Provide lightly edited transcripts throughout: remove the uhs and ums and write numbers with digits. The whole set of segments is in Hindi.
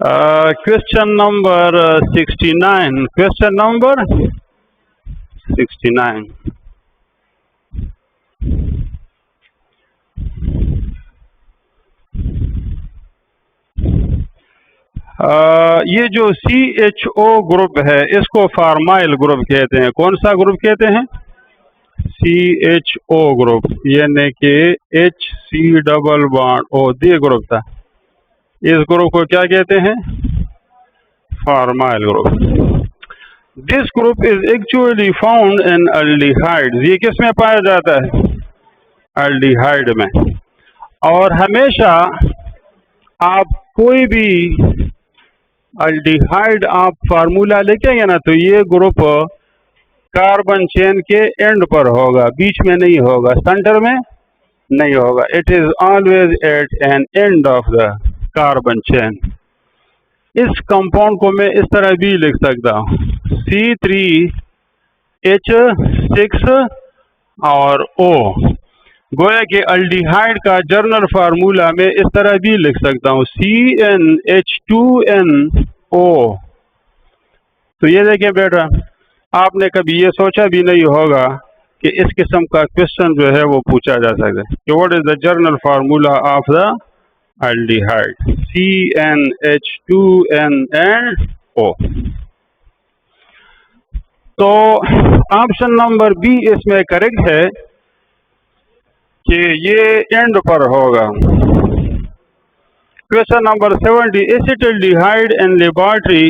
Question number 69. Question number 69. ये जो CHO ग्रुप है इसको फार्माइल ग्रुप कहते हैं। कौन सा ग्रुप कहते हैं? CHO ग्रुप, यानी कि HC डबल बॉन्ड O दी ग्रुप था। इस ग्रुप को क्या कहते हैं? Formyl group. This group is actually found in aldehyde. ये किस में पाया जाता है? एल्डिहाइड में। और हमेशा आप कोई भी एल्डिहाइड आप फार्मूला लिखेंगे ना तो ये ग्रुप कार्बन चेन के एंड पर होगा, बीच में नहीं होगा, सेंटर में नहीं होगा। It is always at an end of the carbon chain. इस कंपाउंड को मैं इस तरह भी लिख सकता हूँ, C3H6 और O। गोया कि एल्डिहाइड का जर्नल फार्मूला में इस तरह भी लिख सकता हूँ, CnH2nO। तो ये देखिए बेटा, आपने कभी ये सोचा भी नहीं होगा कि इस किस्म का क्वेश्चन जो है वो पूछा जा सकता है कि what is the journal formula of the aldehyde? CnH2nO। तो ऑप्शन नंबर बी इसमें करेक्ट है कि ये एंड पर होगा। Question number 70, acetaldehyde in laboratory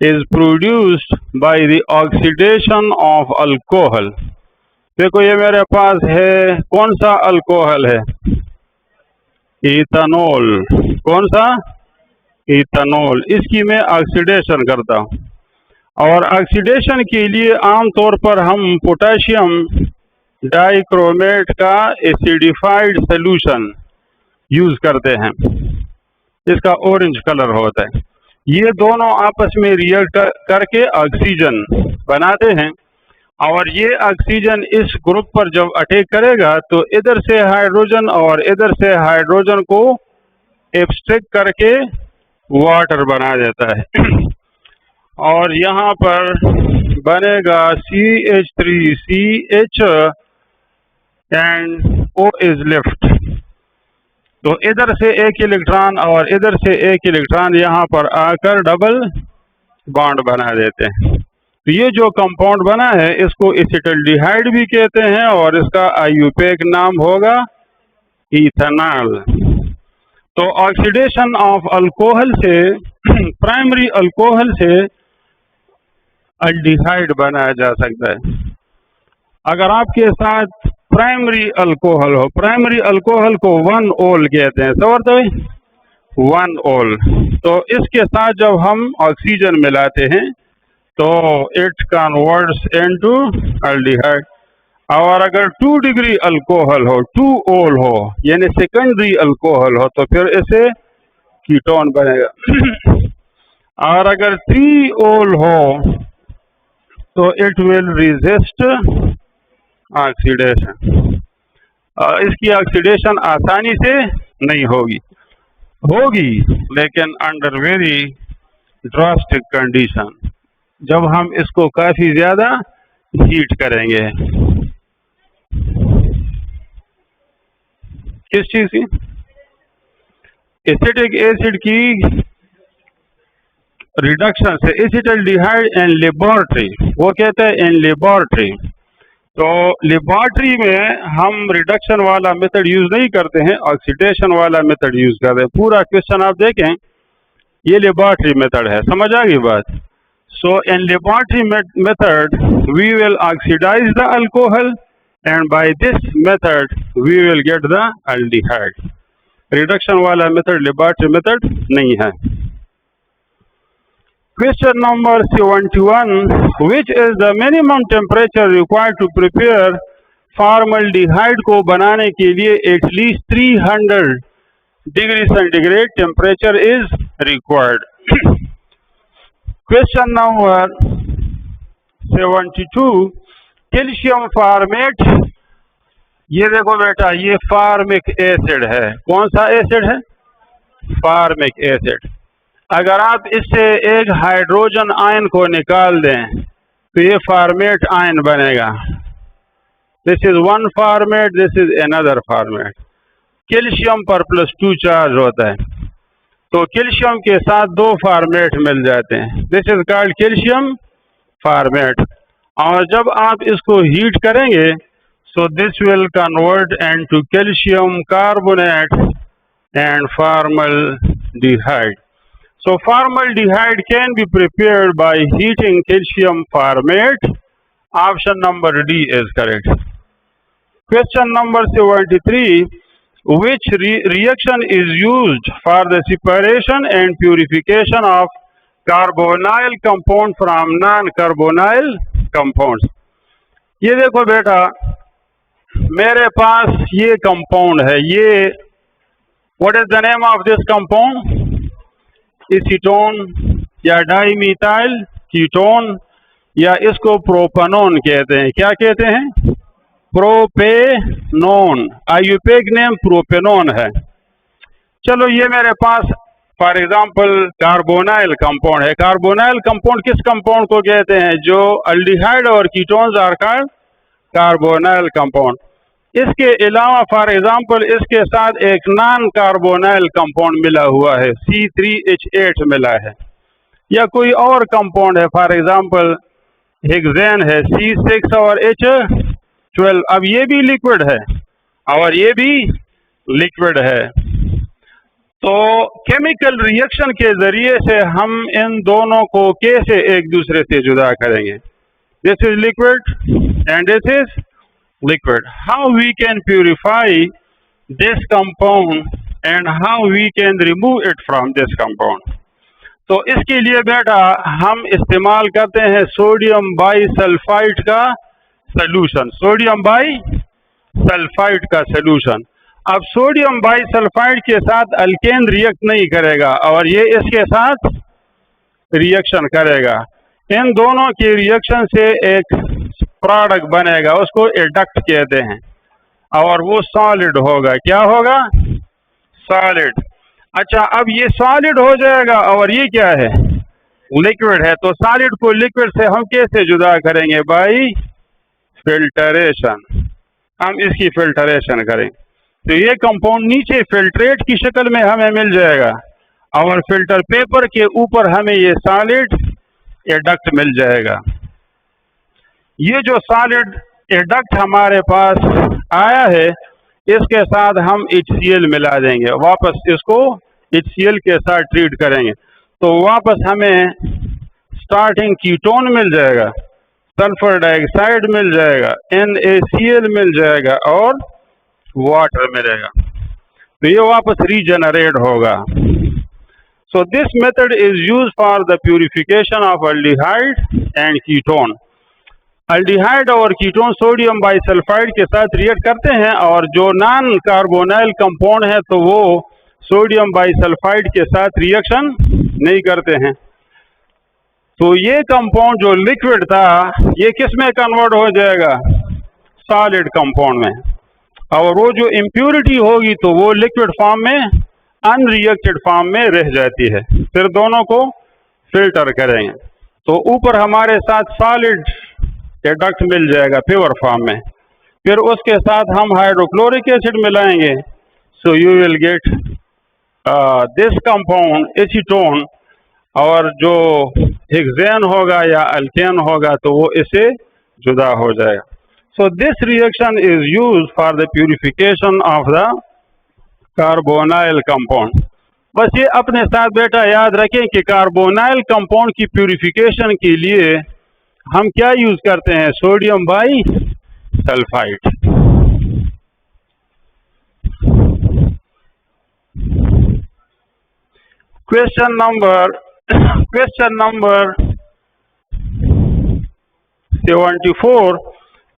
is produced by the oxidation of alcohol। देखो ये मेरे पास है, कौन सा अल्कोहल है? इथेनॉल। कौन सा? इथेनॉल। इसकी मैं ऑक्सीडेशन करता हूँ और ऑक्सीडेशन के लिए आमतौर पर हम पोटेशियम डाइक्रोमेट का एसिडिफाइड सॉल्यूशन यूज करते हैं। इसका ऑरेंज कलर होता है। ये दोनों आपस में रिएक्ट करके ऑक्सीजन बनाते हैं और ये ऑक्सीजन इस ग्रुप पर जब अटैक करेगा तो इधर से हाइड्रोजन और इधर से हाइड्रोजन को एब्स्ट्रैक्ट करके वाटर बना देता है और यहाँ पर बनेगा CH3CH and O is left. तो इधर से एक इलेक्ट्रॉन और इधर से एक इलेक्ट्रॉन यहाँ पर आकर डबल बॉन्ड बना देते हैं। तो ये जो कंपाउंड बना है इसको एसिटाल्डिहाइड भी कहते हैं और इसका आईयूपैक नाम होगा इथेनॉल। तो ऑक्सीडेशन ऑफ अल्कोहल से प्राइमरी अल्कोहल से एल्डिहाइड बनाया जा सकता है। अगर आपके साथ प्राइमरी अल्कोहल हो, प्राइमरी अल्कोहल को 1-ओल कहते हैं, समझते हैं? 1-ओल। तो इसके साथ जब हम ऑक्सीजन मिलाते हैं तो इट कन्वर्ट्स इनटू एल्डिहाइड। और अगर 2 डिग्री अल्कोहल हो, 2-ओल हो, यानी सेकेंडरी अल्कोहल हो, तो फिर इसे कीटोन बनेगा। और अगर 3-ओल हो तो इट विल रेजिस्ट ऑक्सीडेशन। इसकी ऑक्सीडेशन आसानी से नहीं होगी लेकिन अंडर वेरी ड्रास्टिक कंडीशन, जब हम इसको काफी ज्यादा हीट करेंगे। किस चीज की? एसिटिक एसिड की रिडक्शन से एसिटाल्डिहाइड इन लेबोरेटरी, वो कहते हैं इन लेबोरेटरी। तो लेबोरेटरी में हम रिडक्शन वाला मेथड यूज नहीं करते हैं, ऑक्सीडेशन वाला मेथड यूज करते हैं। पूरा क्वेश्चन आप देखें, ये लेबोरेटरी मेथड है। समझ आ गई बात? So in laboratory method we will oxidise the alcohol and by this method we will get the aldehyde. Reduction वाला मेथड लेबोरेटरी मेथड नहीं है। Question number 71, which is the minimum temperature required to prepare formaldehyde को बनाने के लिए at least 300 degree centigrade temperature is required? Question number 72, calcium formate. ये देखो बेटा, ये फार्मिक एसिड है। कौन सा एसिड है? Formic acid. अगर आप इससे एक हाइड्रोजन आयन को निकाल दें तो ये फॉर्मेट आयन बनेगा। This is one format, this is another format. Calcium पर +2 चार्ज होता है, तो कैल्शियम के साथ दो फॉर्मेट मिल जाते हैं। This is called calcium formate. और जब आप इसको हीट करेंगे so this will convert into calcium carbonate and formaldehyde. So formaldehyde can be prepared by heating calcium formate. Option number D is correct. Question number 73. Which reaction is used for the separation and purification of carbonyl compound from non-carbonyl compounds? ये देखो बेटा, मेरे पास ये कंपाउंड है, ये what is the name of this compound? Acetone या डाइमीथाइल कीटोन, या इसको प्रोपेनोन कहते हैं। क्या कहते हैं? प्रोपेनोन। आयुर्वेदिक नेम प्रोपेनोन है। चलो ये मेरे पास फॉर एग्जांपल कार्बोनाइल कंपाउंड है। कार्बोनाइल कंपाउंड किस कंपाउंड को कहते हैं? जो अल्डिहाइड और ketones are called carbonyl compound. इसके अलावा फॉर एग्जांपल इसके साथ एक नॉन कार्बोनाइल कंपाउंड मिला हुआ है, C3H8 मिला है, या कोई और कंपाउंड है, फॉर एग्जांपल हेक्सेन है, C6 और H12। अब ये भी लिक्विड है और ये भी लिक्विड है। तो केमिकल रिएक्शन के जरिए से हम इन दोनों को कैसे एक दूसरे से जुदा करेंगे? This is liquid and this is liquid. How we can purify this compound and how we can remove it from this compound? तो इसके लिए बेटा हम इस्तेमाल करते हैं सोडियम बाईसल्फाइड का सलूशन। सोडियम बाईसल्फाइड का सलूशन। अब सोडियम बाईसल्फाइड के साथ अल्केन रिएक्ट नहीं करेगा और ये इसके साथ रिएक्शन करेगा। इन दोनों के रिएक्शन से एक प्रोडक्ट बनेगा, उसको एडक्ट कहते हैं, और वो सॉलिड होगा। क्या होगा? सॉलिड। अच्छा, अब ये सॉलिड हो जाएगा और ये क्या है? लिक्विड है। तो सॉलिड को लिक्विड से हम कैसे जुदा करेंगे? By filtration. हम इसकी फिल्टरेशन करें तो ये कंपाउंड नीचे फिल्ट्रेट की शक्ल में हमें मिल जाएगा और फिल्टर पेपर के ऊपर हमें ये सॉलिड एडक्ट मिल जाएगा। ये जो सॉलिड एडक्ट हमारे पास आया है, इसके साथ हम HCl मिला देंगे, वापस इसको HCl के साथ ट्रीट करेंगे, तो वापस हमें स्टार्टिंग कीटोन मिल जाएगा, सल्फर डाइऑक्साइड मिल जाएगा, NaCl मिल जाएगा और वाटर मिलेगा। तो ये वापस रीजनरेट होगा। So this method is used for the purification of aldehyde and ketone. Aldehyde और कीटोन सोडियम बाईसल्फाइड के साथ रिएक्ट करते हैं और जो नॉन कार्बोनाइल कंपाउंड है तो वो सोडियम बाईसल्फाइड के साथ रिएक्शन नहीं करते हैं। तो ये कंपाउंड जो लिक्विड था ये किस में कन्वर्ट हो जाएगा? सॉलिड कंपाउंड में। और वो जो इम्प्योरिटी होगी तो वो लिक्विड फॉर्म में, अनरिएक्टेड फॉर्म में रह जाती है। फिर दोनों को फिल्टर करेंगे तो ऊपर हमारे साथ सॉलिड एडक्ट मिल जाएगा प्योर फॉर्म में। फिर उसके साथ हम हाइड्रोक्लोरिक एसिड मिलाएंगे, सो you will get this compound acetone, और जो हेक्सेन होगा या अल्केन होगा तो वो इससे जुदा हो जाएगा। So this reaction is used for the purification of the carbonyl compound. बस ये अपने साथ बेटा याद रखें कि कार्बोनाइल कंपाउंड की प्यूरिफिकेशन के लिए हम क्या यूज करते हैं? Sodium bisulphite. Question number 74।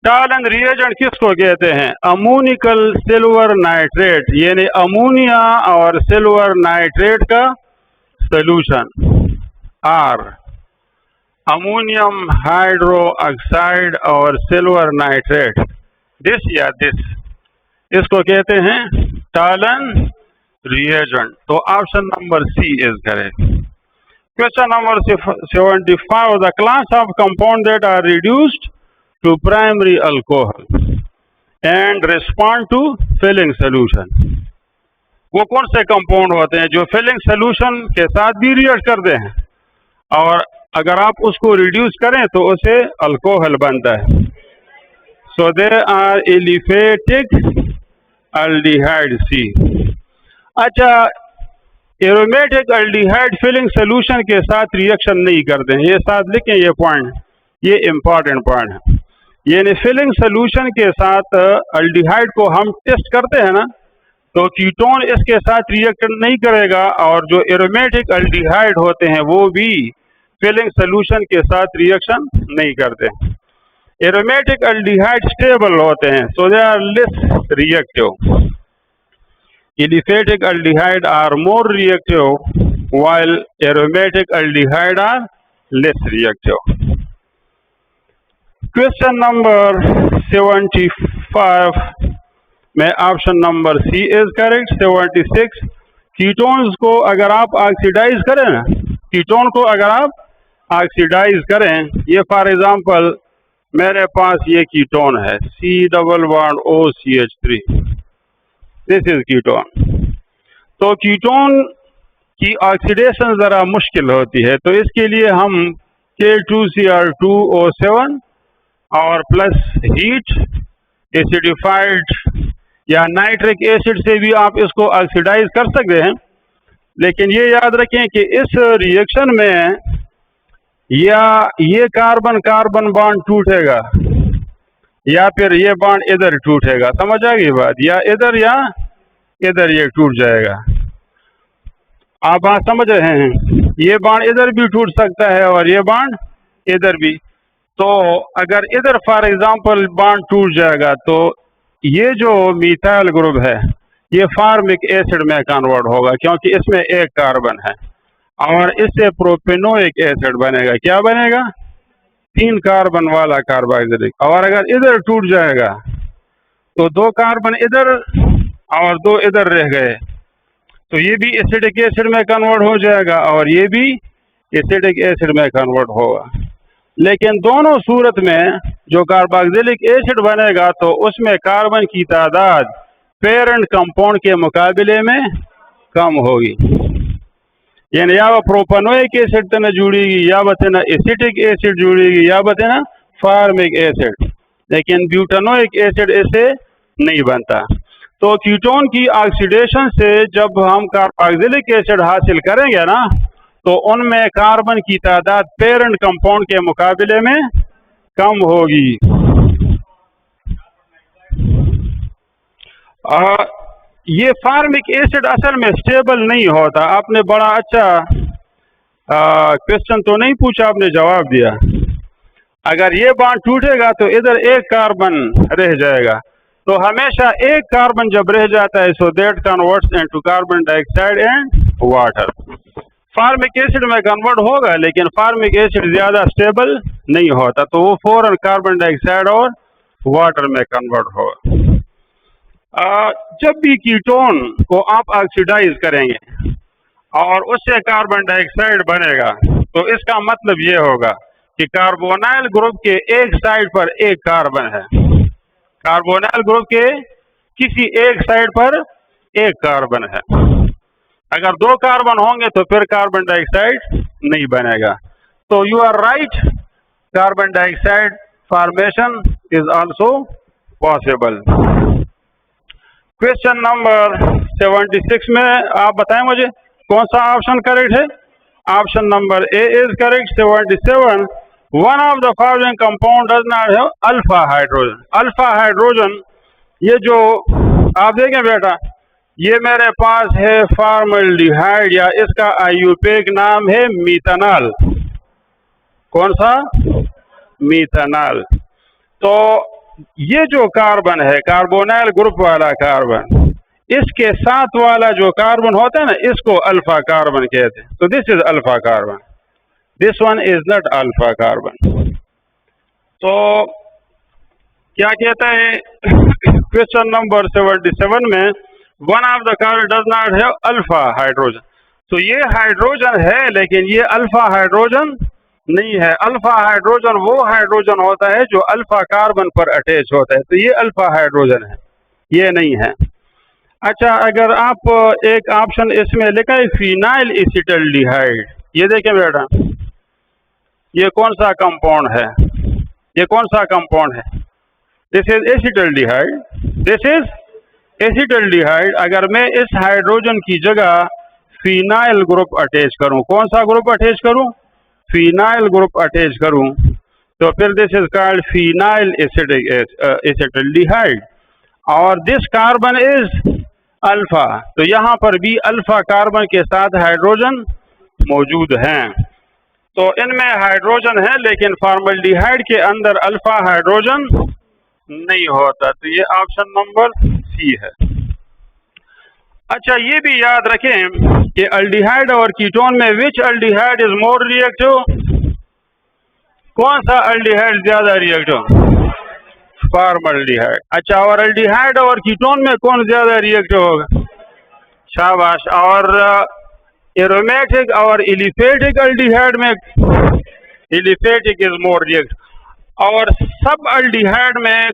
Tollens reagent किसको कहते हैं? अमोनिकल सिल्वर नाइट्रेट, यानी अमोनिया और सिल्वर नाइट्रेट का solution. Or ammonium hydroxide और सिल्वर नाइट्रेट, दिस या दिस, इसको कहते हैं टालन रिएजेंट। तो option number C is correct. Question number 75. The class of compound that are reduced to primary alcohol and respond to filling solution. वो कौन से कंपाउंड होते हैं जो फिलिंग सोल्यूशन के साथ भी रिएक्ट करते हैं और अगर आप उसको रिड्यूस करें तो उसे अल्कोहल बनता है? सो दे आर एलिफेटिक अल्डिहाइड सी। अच्छा, एरोमेटिक अल्डिहाइड फिलिंग सोल्यूशन के साथ रिएक्शन नहीं करते हैं, ये साथ लिखें, ये पॉइंट, ये इम्पॉर्टेंट पॉइंट है। यानी फिलिंग सोल्यूशन के साथ अल्डिहाइड को हम टेस्ट करते हैं ना, तो कीटोन इसके साथ रिएक्शन नहीं करेगा और जो एरोमेटिक अल्डिहाइड होते हैं वो भी फिलिंग सोल्यूशन के साथ रिएक्शन नहीं करते। एरोमेटिक अल्डिहाइड स्टेबल होते हैं, so they are less reactive. Aliphatic aldehyde are more reactive while aromatic aldehyde are less reactive. Question number 75 में option number C is correct. 76, ketones को अगर आप ऑक्सीडाइज करें ना, कीटोन को अगर आप ऑक्सीडाइज करें, ये फॉर एग्जांपल मेरे पास ये कीटोन है C++OCH3, दिस इज कीटोन। तो कीटोन की ऑक्सीडेशन ज़रा मुश्किल होती है, तो इसके लिए हम K2Cr2O7 और प्लस हीट, एसिडिफाइड या नाइट्रिक एसिड से भी आप इसको ऑक्सीडाइज कर सकते हैं। लेकिन ये याद रखें कि इस रिएक्शन में या ये कार्बन कार्बन बॉन्ड टूटेगा या फिर ये बॉन्ड इधर टूटेगा, समझ आ गई बात, या इधर ये टूट जाएगा। आप बात समझ रहे हैं? ये बॉन्ड इधर भी टूट सकता है और ये बॉन्ड इधर भी। तो अगर इधर फॉर एग्जांपल बॉन्ड टूट जाएगा तो ये जो मिथाइल ग्रुप है ये फार्मिक एसिड में कन्वर्ट होगा, क्योंकि इसमें एक कार्बन है और इससे प्रोपेनोइक एसिड बनेगा। क्या बनेगा? 3 कार्बन वाला कार्बोक्सिलिक। और अगर इधर टूट जाएगा तो 2 कार्बन इधर और 2 इधर रह गए, तो ये भी एसिडिक एसिड में कन्वर्ट हो जाएगा और ये भी एसिडिक एसिड में कन्वर्ट होगा। लेकिन दोनों सूरत में जो कार्बोक्सिलिक एसिड बनेगा तो उसमें कार्बन की तादाद पेरेंट कंपाउंड के मुकाबले में कम होगी। यानी या वह प्रोपेनोइक एसिड तना जुड़ेगी, या बतना एसिटिक एसिड जुड़ेगी, या बतना फार्मिक एसिड, लेकिन ब्यूटानोइक एसिड ऐसे नहीं बनता। तो कीटोन की ऑक्सीडेशन से जब हम कार्बोक्सिलिक एसिड हासिल करेंगे ना, तो उनमें कार्बन की तादाद पेरेंट कंपाउंड के मुकाबले में कम होगी। ये फार्मिक एसिड असल में स्टेबल नहीं होता। आपने बड़ा अच्छा क्वेश्चन तो नहीं पूछा, आपने जवाब दिया। अगर ये बॉन्ड टूटेगा तो इधर एक कार्बन रह जाएगा, तो हमेशा एक कार्बन जब रह जाता है so that converts into carbon dioxide and water. Formic acid में कन्वर्ट होगा लेकिन फार्मिक एसिड ज़्यादा स्टेबल नहीं होता, तो वो फौरन कार्बन डाइऑक्साइड और वाटर में कन्वर्ट होगा। जब भी कीटोन को आप ऑक्सीडाइज करेंगे और उससे कार्बन डाइऑक्साइड बनेगा, तो इसका मतलब ये होगा कि कार्बोनाइल ग्रुप के एक साइड पर एक कार्बन है, कार्बोनाइल ग्रुप के किसी एक साइड पर एक कार्बन है। अगर 2 कार्बन होंगे तो फिर कार्बन डाइऑक्साइड नहीं बनेगा। तो यू आर राइट, carbon dioxide formation is also possible. Question number 76 में आप बताएं मुझे कौन सा ऑप्शन करेक्ट है। Option number A is correct. 77, one of the following compound does not have alpha hydrogen. Alpha hydrogen, ये जो आप देखें बेटा, ये मेरे पास है फॉर्मल्डिहाइड या इसका आयुर्वेदिक नाम है मीथेनॉल। कौन सा? मीथेनॉल। तो ये जो कार्बन है, कार्बोनाइल ग्रुप वाला कार्बन, इसके साथ वाला जो कार्बन होता है ना, इसको अल्फा कार्बन कहते हैं। तो this is alpha carbon, this one is not alpha carbon. तो क्या कहता है क्वेश्चन नंबर 77 में, one of the carbon does not have alpha hydrogen. तो ये हाइड्रोजन है लेकिन ये अल्फा हाइड्रोजन नहीं है। अल्फा हाइड्रोजन वो हाइड्रोजन होता है जो अल्फा कार्बन पर अटैच होता है, तो ये अल्फा हाइड्रोजन है, ये नहीं है। अच्छा, अगर आप एक ऑप्शन इसमें लिखा है फिनाइल एसिटल्डिहाइड, ये देखें बेटा, ये कौन सा कंपाउंड है? ये कौन सा कंपाउंड है? This is acetaldehyde, this is acetaldehyde. अगर मैं इस हाइड्रोजन की जगह फिनाइल ग्रुप अटैच करूं, कौन सा ग्रुप अटैच करूं? फिनाइल ग्रुप अटैच करूं, तो फिर this is called phenyl acetaldehyde और दिस कार्बन इज अल्फा। तो यहाँ पर भी अल्फा कार्बन के साथ हाइड्रोजन मौजूद हैं। तो इनमें हाइड्रोजन है लेकिन फॉर्मल्डिहाइड के अंदर अल्फा हाइड्रोजन नहीं होता। तो ये ऑप्शन नंबर सी है। अच्छा, ये भी याद रखें कि अल्डिहाइड और कीटोन में विच अल्डिहाइड इज मोर रिएक्टिव? कौन सा अल्डिहाइड ज्यादा रिएक्टिव? फॉर्मल्डिहाइड। अच्छा, और अल्डिहाइड और कीटोन में कौन ज्यादा रिएक्टिव होगा? शाबाश। और एरोमेटिक और एलिफेटिक अल्डिहाइड में एलिफेटिक इज मोर रिएक्टिव। और सब अल्डिहाइड में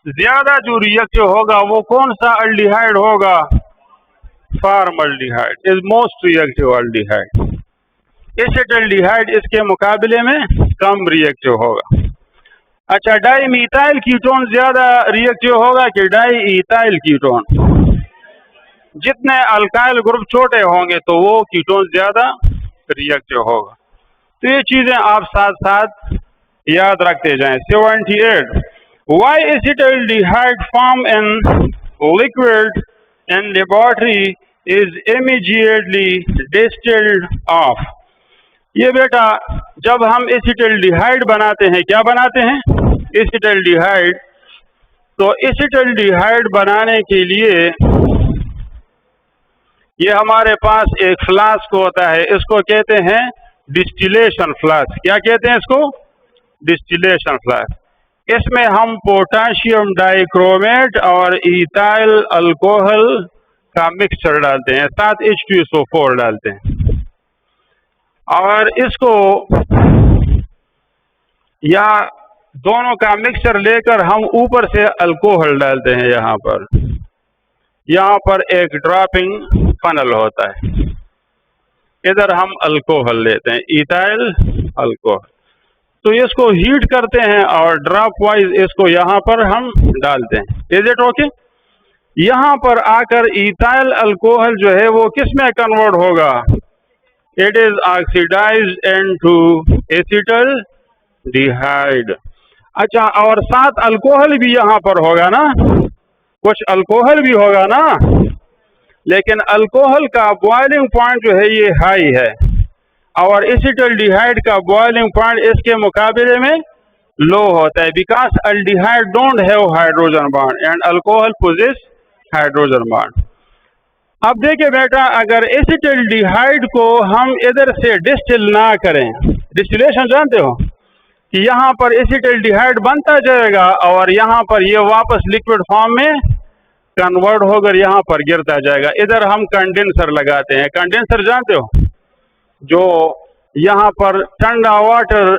ज्यादा जो रिएक्टिव होगा वो कौन सा अल्डिहाइड होगा? Formaldehyde is most reactive aldehyde. Acetaldehyde इसके मुकाबले में कम रिएक्टिव होगा। अच्छा, डाई मीथाइल कीटोन ज्यादा रिएक्टिव होगा कि डाई इथाइल कीटोन? जितने अल्काइल ग्रुप छोटे होंगे तो वो कीटोन ज्यादा रिएक्टिव होगा। तो ये चीजें आप साथ साथ याद रखते जाएं। 78 why acetaldehyde form in liquid in laboratory is immediately distilled off. ये बेटा, जब हम एसिटल्डिहाइड बनाते हैं, क्या बनाते हैं? एसिटल्डिहाइड। तो एसिटल्डिहाइड बनाने के लिए ये हमारे पास एक फ्लास्क होता है, इसको कहते हैं डिस्टिलेशन फ्लास्क। क्या कहते हैं इसको? Distillation flask. इसमें हम पोटाशियम डाइक्रोमेट और इथाइल अल्कोहल का मिक्सचर डालते हैं, साथ H2SO4 डालते हैं और इसको या दोनों का मिक्सचर लेकर हम ऊपर से अल्कोहल डालते हैं। यहाँ पर एक ड्रॉपिंग फनल होता है, इधर हम अल्कोहल लेते हैं, इथाइल अल्कोहल। तो इसको हीट करते हैं और ड्रॉप वाइज इसको यहाँ पर हम डालते हैं। Is it okay? यहाँ पर आकर इथाइल अल्कोहल जो है वो किस में कन्वर्ट होगा? It is oxidised into acetaldehyde. अच्छा, और साथ अल्कोहल भी यहाँ पर होगा ना, कुछ अल्कोहल भी होगा ना, लेकिन अल्कोहल का बॉइलिंग पॉइंट जो है ये हाई है और एसिटल्डिहाइड का बॉइलिंग पॉइंट इसके मुकाबले में लो होता है, because aldehyde don't have hydrogen bond and alcohol possess hydrogen bond. अब देखिए बेटा, अगर एसिटल्डिहाइड को हम इधर से डिस्टिल ना करें, डिस्टिलेशन जानते हो कि यहाँ पर एसिटल्डिहाइड बनता जाएगा और यहाँ पर ये वापस लिक्विड फॉर्म में कन्वर्ट होकर यहाँ पर गिरता जाएगा। इधर हम कंडेंसर लगाते हैं, कंडेंसर जानते हो, जो यहाँ पर ठंडा वाटर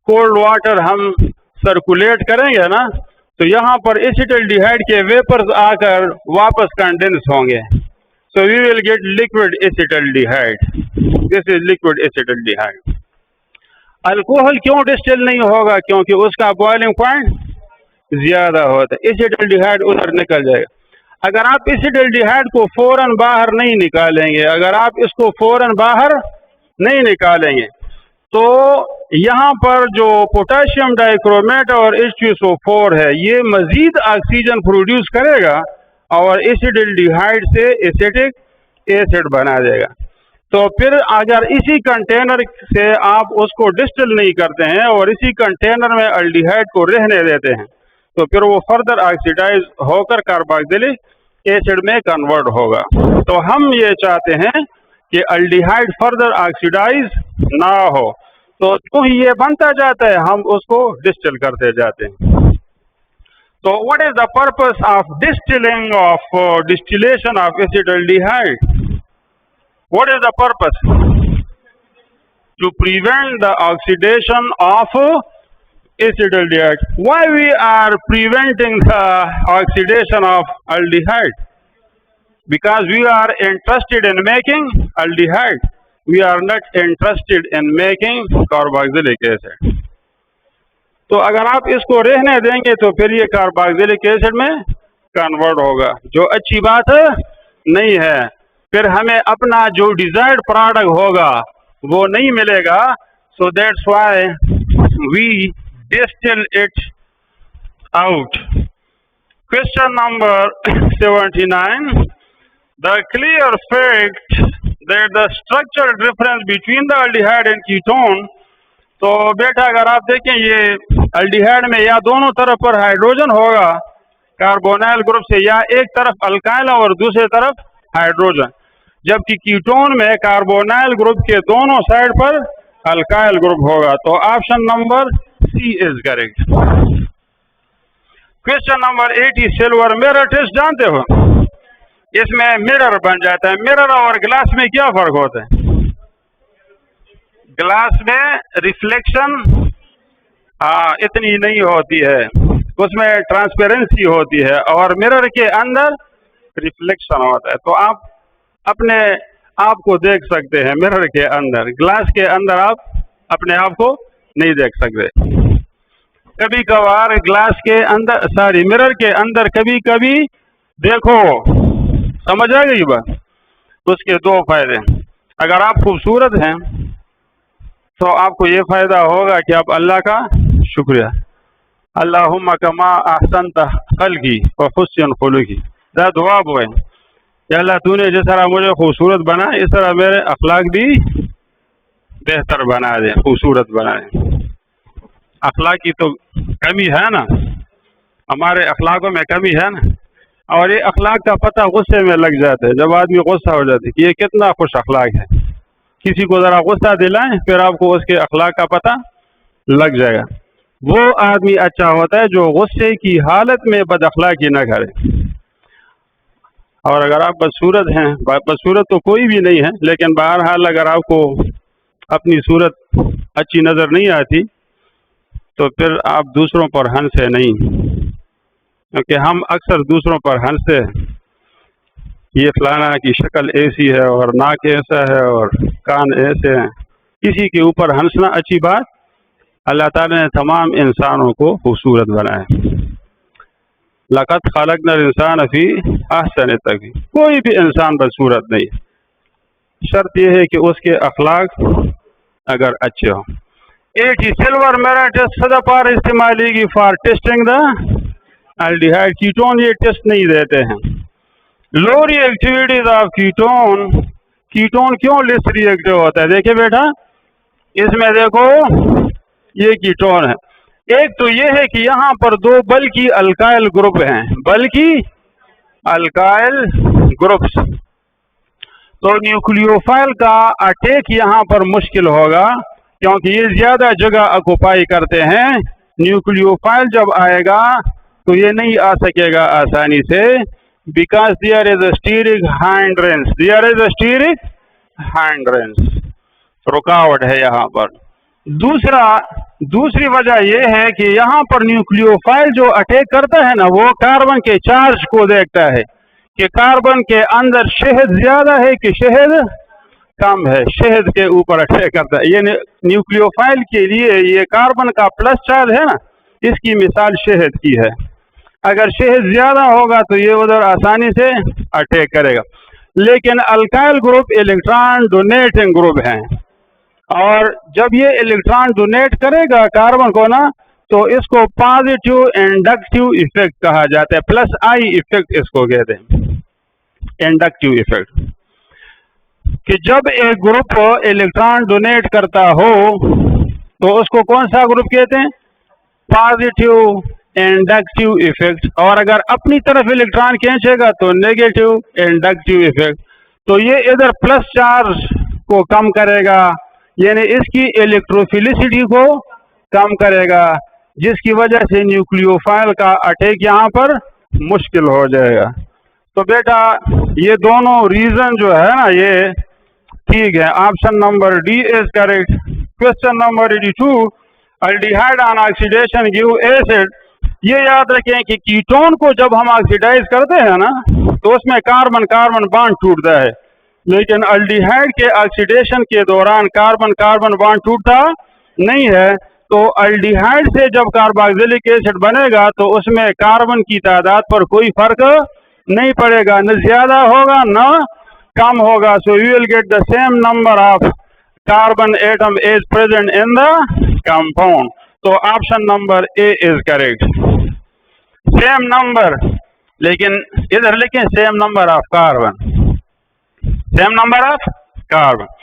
कोल्ड वाटर हम सर्कुलेट करेंगे ना, तो यहाँ पर एसिटल्डिहाइड के वेपर्स आकर वापस कंडेंस होंगे। So we will get liquid acetaldehyde. This is liquid acetaldehyde. Alcohol क्यों डिस्टिल नहीं होगा? क्योंकि उसका बॉइलिंग पॉइंट ज्यादा होता है, एसिटल्डिहाइड उधर निकल जाएगा। अगर आप एसिटल्डिहाइड को फौरन बाहर नहीं निकालेंगे, अगर आप इसको फौरन बाहर नहीं निकालेंगे तो यहाँ पर जो पोटेशियम डाइक्रोमेट और H2SO4 है ये मजीद ऑक्सीजन प्रोड्यूस करेगा और एसिटल्डिहाइड से एसिटिक एसिड बना देगा। तो फिर अगर इसी कंटेनर से आप उसको डिस्टिल नहीं करते हैं और इसी कंटेनर में अल्डिहाइड को रहने देते हैं तो फिर वो फर्दर ऑक्सीडाइज होकर कार्बोक्सिलिक एसिड में कन्वर्ट होगा। तो हम ये चाहते हैं कि अल्डिहाइड फर्दर ऑक्सीडाइज ना हो, तो क्यों ये बनता जाता है, हम उसको डिस्टिल करते जाते हैं। तो what is the purpose of distilling of distillation of acetaldehyde? What is the purpose? To prevent the oxidation of acetaldehyde. Why we are preventing the oxidation of aldehyde? Because we are interested in making aldehyde. We are not interested in making carboxylic acid. तो अगर आप इसको रहने देंगे तो फिर ये कार्बोक्सिलिक एसिड में कन्वर्ट होगा, जो अच्छी बात नहीं है। फिर हमें अपना जो डिजायर्ड प्रोडक्ट होगा वो नहीं मिलेगा। So that's why we distil it out. Question number 79, the clear fact that the structural difference between the aldehyde and ketone। तो बेटा अगर आप देखें ये अल्डिहाइड में या दोनों तरफ पर हाइड्रोजन होगा कार्बोनाइल ग्रुप से, या एक तरफ अल्काइल और दूसरी तरफ हाइड्रोजन, जबकि कीटोन में कार्बोनाइल ग्रुप के दोनों साइड पर अल्काइल ग्रुप होगा। तो option number C is correct. Question number 80, silver mirror test जानते हो? इसमें मिरर बन जाता है। मिरर और ग्लास में क्या फर्क होता है? ग्लास में रिफ्लेक्शन इतनी नहीं होती है, उसमें ट्रांसपेरेंसी होती है, और मिरर के अंदर रिफ्लेक्शन होता है। तो आप अपने आप को देख सकते हैं मिरर के अंदर, ग्लास के अंदर आप अपने आप को नहीं देख सकते। कभी कभार ग्लास के अंदर मिरर के अंदर कभी कभी देखो, समझ आ गई बात? उसके दो फायदे। अगर आप खूबसूरत हैं तो आपको ये फायदा होगा कि आप अल्लाह का शुक्रिया, अल्लाहुम्मा कमा अहसनत खल्की व हुस्न खुलुकी, दुआ वो है कि अल्लाह तूने जिस तरह मुझे खूबसूरत बना इस तरह मेरे अखलाक भी बेहतर बना दे, खूबसूरत बना दे। अखलाक की तो कमी है ना, हमारे अखलाकों में कमी है ना, और ये अखलाक का पता गुस्से में लग जाता है। जब आदमी गुस्सा हो जाता है कि ये कितना खुश अखलाक है, किसी को ज़रा गुस्सा दिलाएं फिर आपको उसके अखलाक का पता लग जाएगा। वो आदमी अच्छा होता है जो गुस्से की हालत में बद अखलाकी न करे। और अगर आप बदसूरत हैं, बदसूरत तो कोई भी नहीं है, लेकिन बहरहाल अगर आपको अपनी सूरत अच्छी नज़र नहीं आती तो फिर आप दूसरों पर हंसे नहीं, क्योंकि हम अक्सर दूसरों पर हंसे, ये फलाना की शक्ल ऐसी है और नाक ऐसा है और कान ऐसे हैं। किसी के ऊपर हंसना अच्छी बात, अल्लाह ताला ने तमाम इंसानों को खूबसूरत बनाया। लक़द खलक़नल इंसान फी अहसन तक़वीम। कोई भी इंसान बदसूरत नहीं, शर्त यह है कि उसके अखलाक अगर अच्छे हों। 80, सिल्वर मिरर टेस्ट सदा पार इस्तेमाल की for testing the aldehyde. Ketone ये टेस्ट नहीं देते हैं। लो रिएक्टिविटीज ऑफ कीटोन। कीटोन क्यों लेस रिएक्टिव होता है? देखिए बेटा, इसमें देखो ये कीटोन है। एक तो ये है कि यहाँ पर दो बल्कि अल्काइल ग्रुप हैं, बल्कि अल्काइल ग्रुप्स, तो न्यूक्लियोफाइल का अटैक यहाँ पर मुश्किल होगा, क्योंकि ये ज्यादा जगह ऑक्युपाई करते हैं। न्यूक्लियोफाइल जब आएगा तो ये नहीं आ सकेगा आसानी से, because there is a steric hindrance, there is a steric hindrance, रुकावट है यहाँ पर। दूसरी वजह यह है कि यहाँ पर न्यूक्लियोफाइल जो अटैक करता है ना, वो कार्बन के चार्ज को देखता है कि कार्बन के अंदर शहद ज्यादा है कि शहद कम है, शहद के ऊपर अटैक करता है। ये न्यूक्लियोफाइल के लिए ये कार्बन का प्लस चार्ज है ना, इसकी मिसाल शहद की है। अगर शहद ज्यादा होगा तो ये उधर आसानी से अटैक करेगा। लेकिन alkyl group electron donating group हैं, और जब ये इलेक्ट्रॉन डोनेट करेगा कार्बन को ना, तो इसको पॉजिटिव इंडक्टिव इफेक्ट कहा जाता है, प्लस आई इफेक्ट इसको कहते हैं, इंडक्टिव इफेक्ट। कि जब एक ग्रुप इलेक्ट्रॉन डोनेट करता हो तो उसको कौन सा ग्रुप कहते हैं? Positive inductive effect. और अगर अपनी तरफ इलेक्ट्रॉन खींचेगा तो नेगेटिव इंडक्टिव इफेक्ट। तो ये इधर प्लस चार्ज को कम करेगा, यानी इसकी इलेक्ट्रोफिलिसिटी को कम करेगा, जिसकी वजह से न्यूक्लियोफाइल का अटैक यहाँ पर मुश्किल हो जाएगा। तो बेटा ये दोनों रीजन जो है ना, ये ठीक है, option number D is correct. Question number 82, aldehyde on oxidation give acid. ये याद रखें कि कीटोन को जब हम ऑक्सीडाइज करते हैं ना तो उसमें कार्बन कार्बन बॉन्ड टूटता है, लेकिन अल्डिहाइड के ऑक्सीडेशन के दौरान कार्बन कार्बन बॉन्ड टूटता नहीं है। तो अल्डिहाइड से जब कार्बोक्सिलिक एसिड बनेगा तो उसमें कार्बन की तादाद पर कोई फर्क नहीं पड़ेगा, न ज्यादा होगा न कम होगा। So you will get the same number of carbon atom is present in the compound. तो option number A is correct. Same number, लेकिन इधर लिखें same number of carbon, same number of carbon.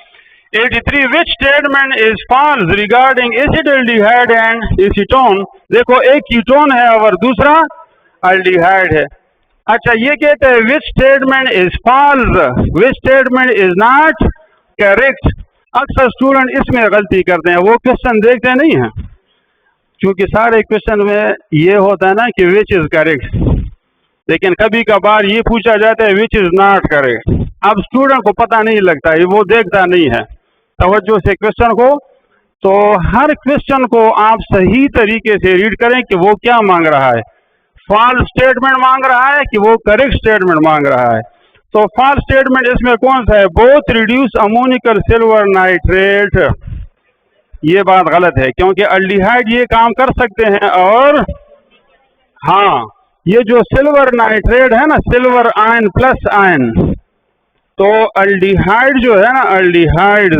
83, which statement is false regarding acetaldehyde and acetone? देखो एक कीटोन है और दूसरा अल्डिहाइड है। अच्छा, ये कहते हैं which statement is false, which statement is not correct। अक्सर स्टूडेंट इसमें गलती करते हैं, वो क्वेश्चन देखते नहीं हैं, क्योंकि सारे क्वेश्चन में ये होता है ना कि which is correct, लेकिन कभी कभार ये पूछा जाता है which is not correct। अब स्टूडेंट को पता नहीं लगता, ये वो देखता नहीं है तवज्जो से क्वेश्चन को। तो हर क्वेश्चन को आप सही तरीके से रीड करें कि वो क्या मांग रहा है, फॉल्स स्टेटमेंट मांग रहा है कि वो करेक्ट स्टेटमेंट मांग रहा है। तो फॉल्स स्टेटमेंट इसमें कौन सा है, both reduce ammoniacal silver nitrate. ये बात गलत है, क्योंकि अल्डिहाइड ये काम कर सकते हैं, और हाँ ये जो सिल्वर नाइट्रेट है ना, सिल्वर आयन प्लस आयन, तो अल्डिहाइड जो है ना, aldehyde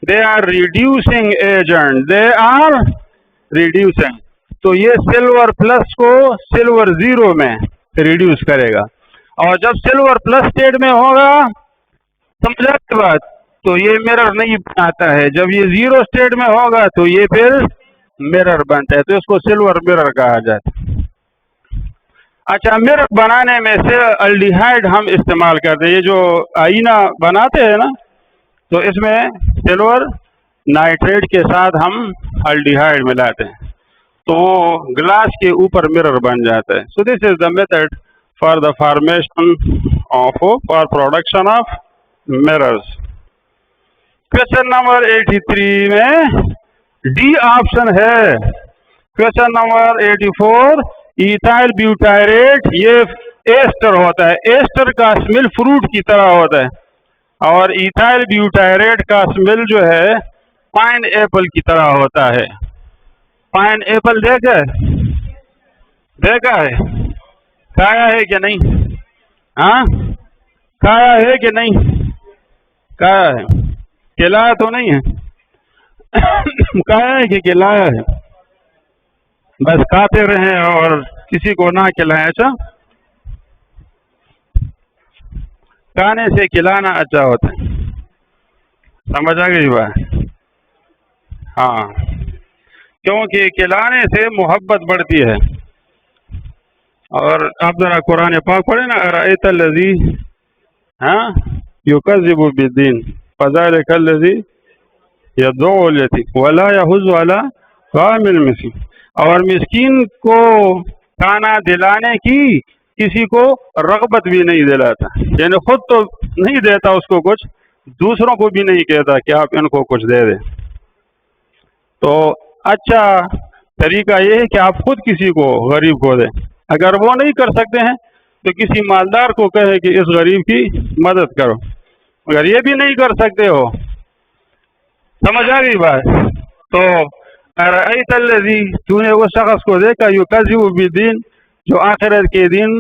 they are reducing agent, they are reducing. तो ये सिल्वर प्लस को सिल्वर जीरो में रिड्यूस करेगा, और जब सिल्वर प्लस स्टेट में होगा, समझा की बात, तो ये मिरर नहीं बनाता है। जब ये जीरो स्टेट में होगा तो ये फिर मिरर बनता है, तो इसको सिल्वर मिरर कहा जाता है। अच्छा, मिरर बनाने में से अल्डिहाइड हम इस्तेमाल करते हैं, ये जो आईना बनाते हैं ना, तो इसमें सिल्वर नाइट्रेट के साथ हम अल्डिहाइड मिलाते हैं, तो वो ग्लास के ऊपर मिरर बन जाता है। So this is the method for the formation of, for production of mirrors. Question number 83 में डी ऑप्शन है। क्वेश्चन नंबर 84, इथाइल ब्यूटायरेट ये एस्टर होता है, एस्टर का स्मेल फ्रूट की तरह होता है, और इथाइल ब्यूटायरेट का स्मेल जो है पाइन एप्पल की तरह होता है। पाइन एप्पल देखा है, खाया है कि नहीं, हाँ खाया है कि नहीं, खाया है, खिलाया तो नहीं है खाया है कि खिलाया है, बस खाते रहे और किसी को ना खिलाएं। अच्छा, खाने से खिलाना अच्छा होता है, समझ आ गई बात। हाँ, क्योंकि खिलाने से मोहब्बत बढ़ती है। और आप जरा कुरान पाक पढ़े ना, अराइतल लज़ी हाँ युकज़्ज़िबु बिद्दीन फ़ज़ालिकल लज़ी यदउल यतीम वला यहुज़्ज़ु अला तामिल मिस्कीन। और मिस्कीन को खाना दिलाने की किसी को रग़बत भी नहीं दिलाता, यानी खुद तो नहीं देता उसको कुछ, दूसरों को भी नहीं कहता कि आप इनको कुछ दे दें। तो अच्छा तरीका ये है कि आप खुद किसी को, गरीब को दें। अगर वो नहीं कर सकते हैं तो किसी मालदार को कहे कि इस गरीब की मदद करो। अगर ये भी नहीं कर सकते हो, समझ आ गई बात, तो अरअयतल्लज़ी तूने उस शख्स को देखा युकज़्ज़िबु बिद्दीन जो आखिरत के दिन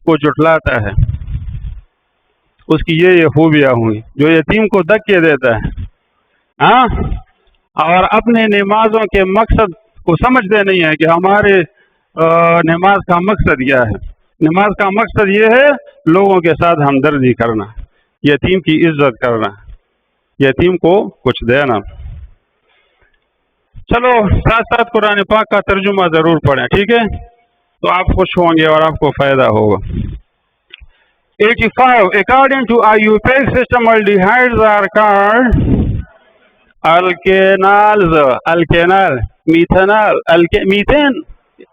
को जुटलाता है, उसकी ये खूबियाँ हुई, जो यतीम को धक्के देता है, हाँ, और अपने नमाजों के मकसद को समझते नहीं है कि हमारे नमाज का मकसद क्या है। नमाज का मकसद ये है लोगों के साथ हमदर्दी करना, यतीम की इज्जत करना, यतीम को कुछ देना। चलो साथ साथ कुरान पाक का तर्जुमा जरूर पढ़ें, ठीक है, तो आप खुश होंगे और आपको फायदा होगा। 85, according to IUPAC system, aldehydes are called alkanals, alkanal, methanol, methane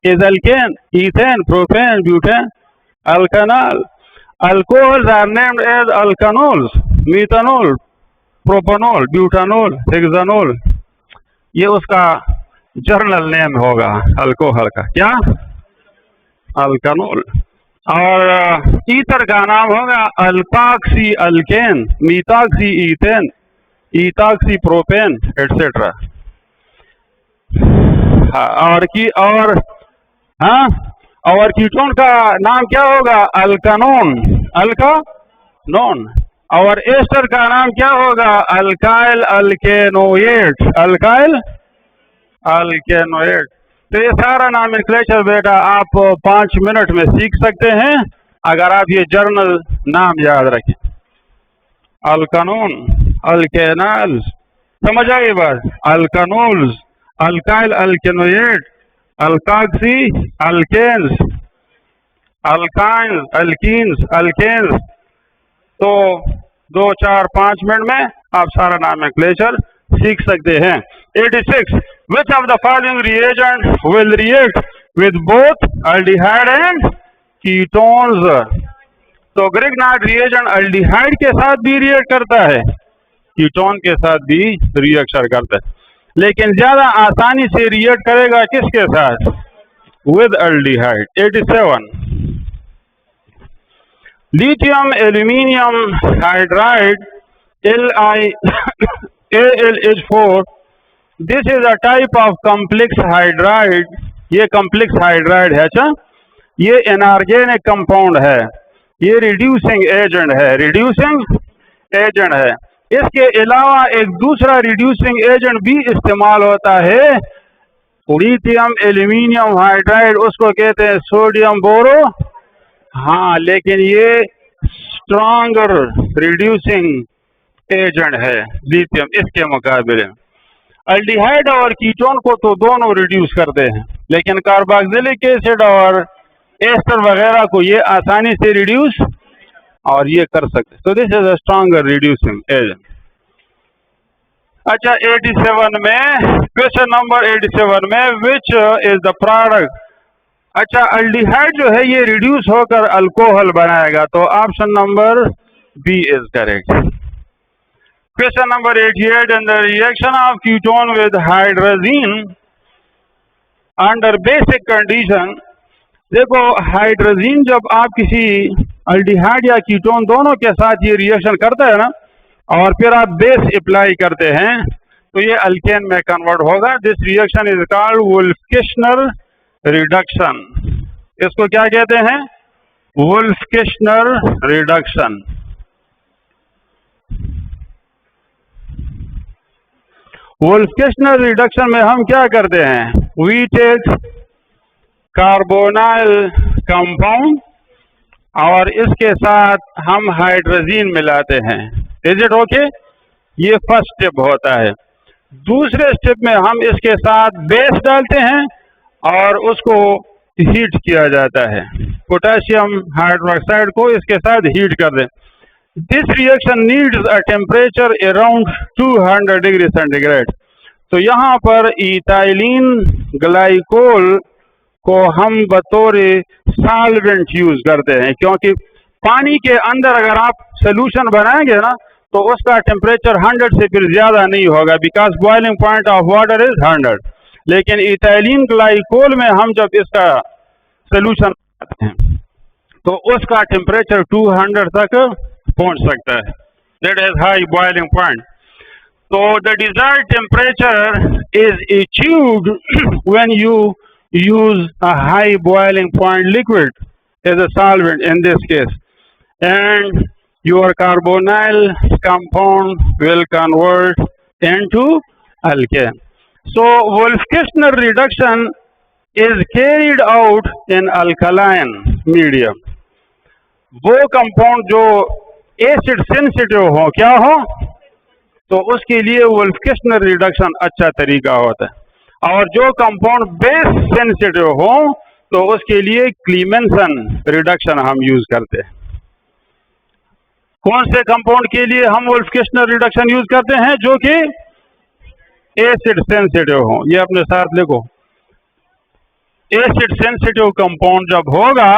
is alkane, ethane, propane, butane, alkanal. Alcohols are named as alkanols, methanol, propanol, butanol, hexanol, ये उसका जर्नल नेम होगा अल्कोहल का, क्या? अल्कानॉल। और ईथर का नाम होगा अल्काक्सी अल्केन, मीथाक्सी ईथेन, ईथाक्सी प्रोपेन, एटसेट्रा। और कीटोन का नाम क्या होगा? अल्कानोन, अल्कानोन। और एस्टर का नाम क्या होगा? Alkyl alkanoate, alkyl alkanoate. तो ये सारा नॉमेनक्लेचर बेटा आप 5 मिनट में सीख सकते हैं अगर आप ये जर्नल नाम याद रखें। अल्कानोन, अल्केनॉल्स, समझ आई बात? Alkanols, alkyl alkanoate, alkoxy alkanes, alkynes, alkenes, alkanes. तो 2, 4, 5 मिनट में आप सारा नॉमेनक्लेचर सीख सकते हैं। 86. Which of the following reagent will react with both aldehyde and ketones? तो ग्रिग्नार्ड रिएजेंट अल्डिहाइड के साथ भी रिएक्ट करता है, कीटोन के साथ भी रिएक्शन करता है, लेकिन ज्यादा आसानी से रिएक्ट करेगा किसके साथ? With aldehyde. 87. Lithium aluminium hydride AlH4, this is a type of complex hydride. ये कॉम्प्लेक्स हाइड्राइड है, अच्छा ये इनऑर्गेनिक कंपाउंड है, ये रिड्यूसिंग एजेंट है, रिड्यूसिंग एजेंट है। इसके अलावा एक दूसरा रिड्यूसिंग एजेंट भी इस्तेमाल होता है, लिथियम एल्यूमिनियम हाइड्राइड, उसको कहते हैं सोडियम बोरो। हाँ, लेकिन ये स्ट्रॉन्गर रिड्यूसिंग एजेंट है लिथियम इसके मुकाबले। अल्डिहाइड और कीटोन को तो दोनों रिड्यूस करते हैं, लेकिन कार्बोक्सिलिक एसिड और एस्टर वगैरह को ये आसानी से रिड्यूस और ये कर सकते। तो this is a stronger reducing agent. अच्छा 87 में, क्वेश्चन नंबर 87 में, विच इज द प्रोडक्ट। अच्छा अल्डिहाइड जो है ये रिड्यूस होकर अल्कोहल बनाएगा, तो option number B is correct. Question number 88, in the reaction of ketone with hydrogen under basic condition. देखो हाइड्रोजन जब आप किसी अल्डिहाइड या कीटोन दोनों के साथ ये रिएक्शन करता है ना, और फिर आप बेस अप्लाई करते हैं, तो ये अल्केन में कन्वर्ट होगा। This reaction is called wolf-Kishner reduction. इसको क्या कहते हैं? Wolf-Kishner reduction. वुल्फ-किश्नर रिडक्शन में हम क्या करते हैं? वी टेक कार्बोनाइल कंपाउंड और इसके साथ हम हाइड्रोजन मिलाते हैं। Is it okay? ये फर्स्ट स्टेप होता है। दूसरे स्टेप में हम इसके साथ बेस डालते हैं और उसको हीट किया जाता है, पोटेशियम हाइड्रोक्साइड को इसके साथ हीट कर दें। This reaction needs a temperature around 200 degree centigrade. तो यहाँ पर इथाइलिन ग्लाइकोल को हम बतौर सॉल्वेंट यूज करते हैं, क्योंकि पानी के अंदर अगर आप सोल्यूशन बनाएंगे ना तो उसका टेम्परेचर 100 से फिर ज्यादा नहीं होगा, because boiling point of water is 100। लेकिन इथाइलिन ग्लाइकोल में हम जब इसका सोल्यूशन बनाते हैं तो उसका टेम्परेचर 200 तक पहुंच सकता है। That is high boiling point. तो the desired temperature is achieved when you use a high boiling point liquid as a solvent in this case, and your carbonyl compound will convert into alkane. So Wolff-Kishner reduction is carried out in alkaline medium. वो कंपाउंड जो एसिड सेंसिटिव हो, क्या हो, तो उसके लिए वोल्फ-किश्नर रिडक्शन अच्छा तरीका होता है। और जो कंपाउंड बेस सेंसिटिव हो तो उसके लिए क्लीमेंसन रिडक्शन हम यूज करते हैं। कौन से कंपाउंड के लिए हम वोल्फ-किश्नर रिडक्शन यूज करते हैं? जो कि एसिड सेंसिटिव हो। ये अपने साथ लिखो, एसिड सेंसिटिव कंपाउंड जब होगा,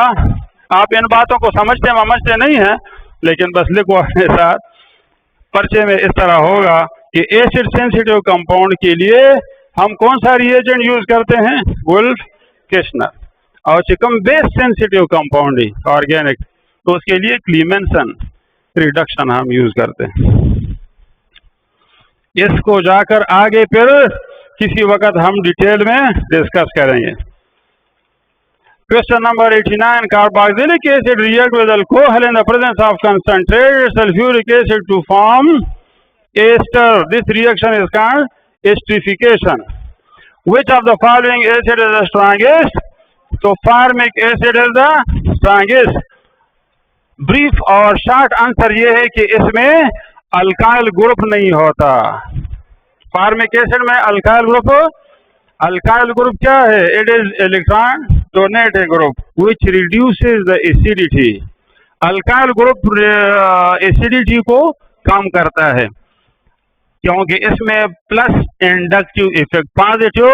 आप इन बातों को समझते नहीं है, लेकिन बस लिखो अपने साथ, पर्चे में इस तरह होगा कि एसिड सेंसिटिव कंपाउंड के लिए हम कौन सा रिएजेंट यूज करते हैं, वुल्फ किश्नर, और चिकम बेस सेंसिटिव कंपाउंड ऑर्गेनिक तो उसके लिए क्लीमेंसन रिडक्शन हम यूज करते हैं। इसको जाकर आगे फिर किसी वक्त हम डिटेल में डिस्कस करेंगे। Question number 89. Carboxylic acid react with alcohol in the presence of concentrated sulfuric acid to form ester. This reaction is called esterification. Which of the following acid is the strongest? So formic acid is the strongest. Brief और शॉर्ट आंसर ये है कि इसमें अल्काइल ग्रुप नहीं होता। फार्मिक एसिड में अल्काइल ग्रुप क्या है? It is electron donated group which reduces the acidity. Alkyl group acidity को कम करता है क्योंकि इसमें plus inductive effect, positive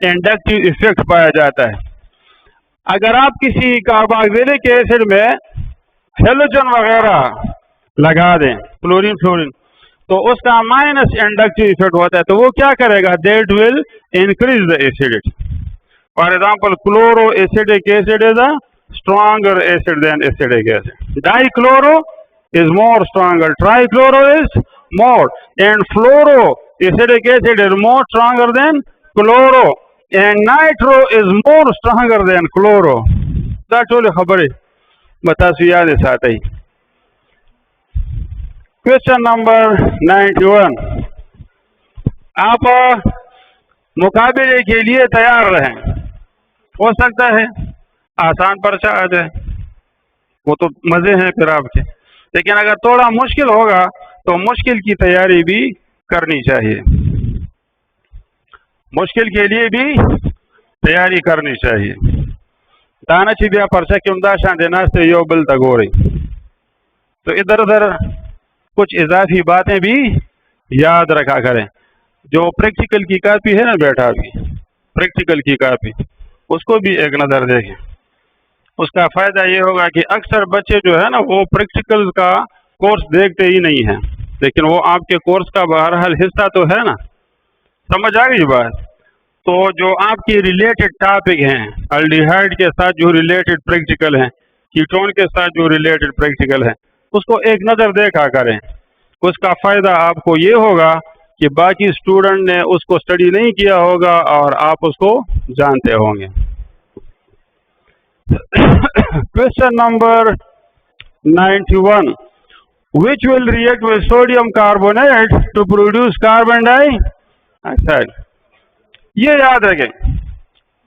inductive effect पाया जाता है। अगर आप किसी कार्बोक्सिलिक एसिड में हेलोजन वगैरह लगा दें, क्लोरीन फ्लोरीन, तो उसका माइनस इंडक्टिव इफेक्ट होता है, तो वो क्या करेगा? That will increase the acidity. For example chloro acidic acid is a stronger acid than acidic acid. Dichloro is more stronger, trichloro is more, and fluoro acidic acid is more stronger than chloro, and nitro is more stronger than chloro. That's all खबर है, बता याद है साथ ही। Question number 91। आप मुकाबले के लिए तैयार रहें, हो सकता है आसान पर्चा आ जाए, वो तो मजे हैं फिर आपके, लेकिन अगर थोड़ा मुश्किल होगा तो मुश्किल की तैयारी भी करनी चाहिए, मुश्किल के लिए भी तैयारी करनी चाहिए। दाना चिबिया परसा क्यों देना से यो बिल तगोरी, तो इधर उधर कुछ इजाफी बातें भी याद रखा करें। जो प्रैक्टिकल की कॉपी है ना बेटा, अभी प्रैक्टिकल की कॉपी उसको भी एक नज़र देखें। उसका फ़ायदा ये होगा कि अक्सर बच्चे जो है ना वो प्रैक्टिकल का कोर्स देखते ही नहीं है, लेकिन वो आपके कोर्स का बहरहाल हिस्सा तो है ना, समझ आ गई बात। तो जो आपकी रिलेटेड टॉपिक हैं, अल्डिहाइड के साथ जो रिलेटेड प्रैक्टिकल हैं, कीटोन के साथ जो रिलेटेड प्रैक्टिकल है, उसको एक नज़र देखा करें। उसका फ़ायदा आपको ये होगा कि बाकी स्टूडेंट ने उसको स्टडी नहीं किया होगा और आप उसको जानते होंगे। Question number 91। Which will react with sodium carbonate to produce carbon dioxide? ये याद रखें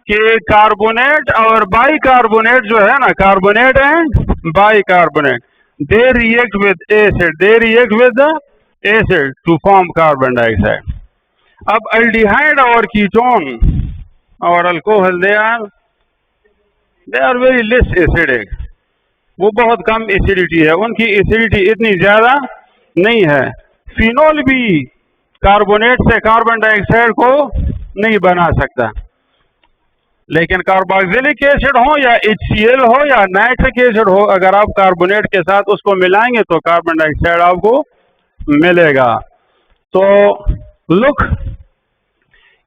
कि कार्बोनेट और बाइकार्बोनेट जो है ना, carbonate and bicarbonate, they react with the acid to form carbon dioxide. अब अल्डिहाइड और कीटोन और alcohol they are very less acidic, वो बहुत कम एसिडिटी है, उनकी एसिडिटी इतनी ज़्यादा नहीं है। फिनोल भी कार्बोनेट से कार्बन डाइऑक्साइड को नहीं बना सकता, लेकिन कार्बोक्सिलिक एसिड हो या HCl हो या नाइट्रिक एसिड हो, अगर आप कार्बोनेट के साथ उसको मिलाएंगे तो कार्बन डाइऑक्साइड आपको मिलेगा। तो look,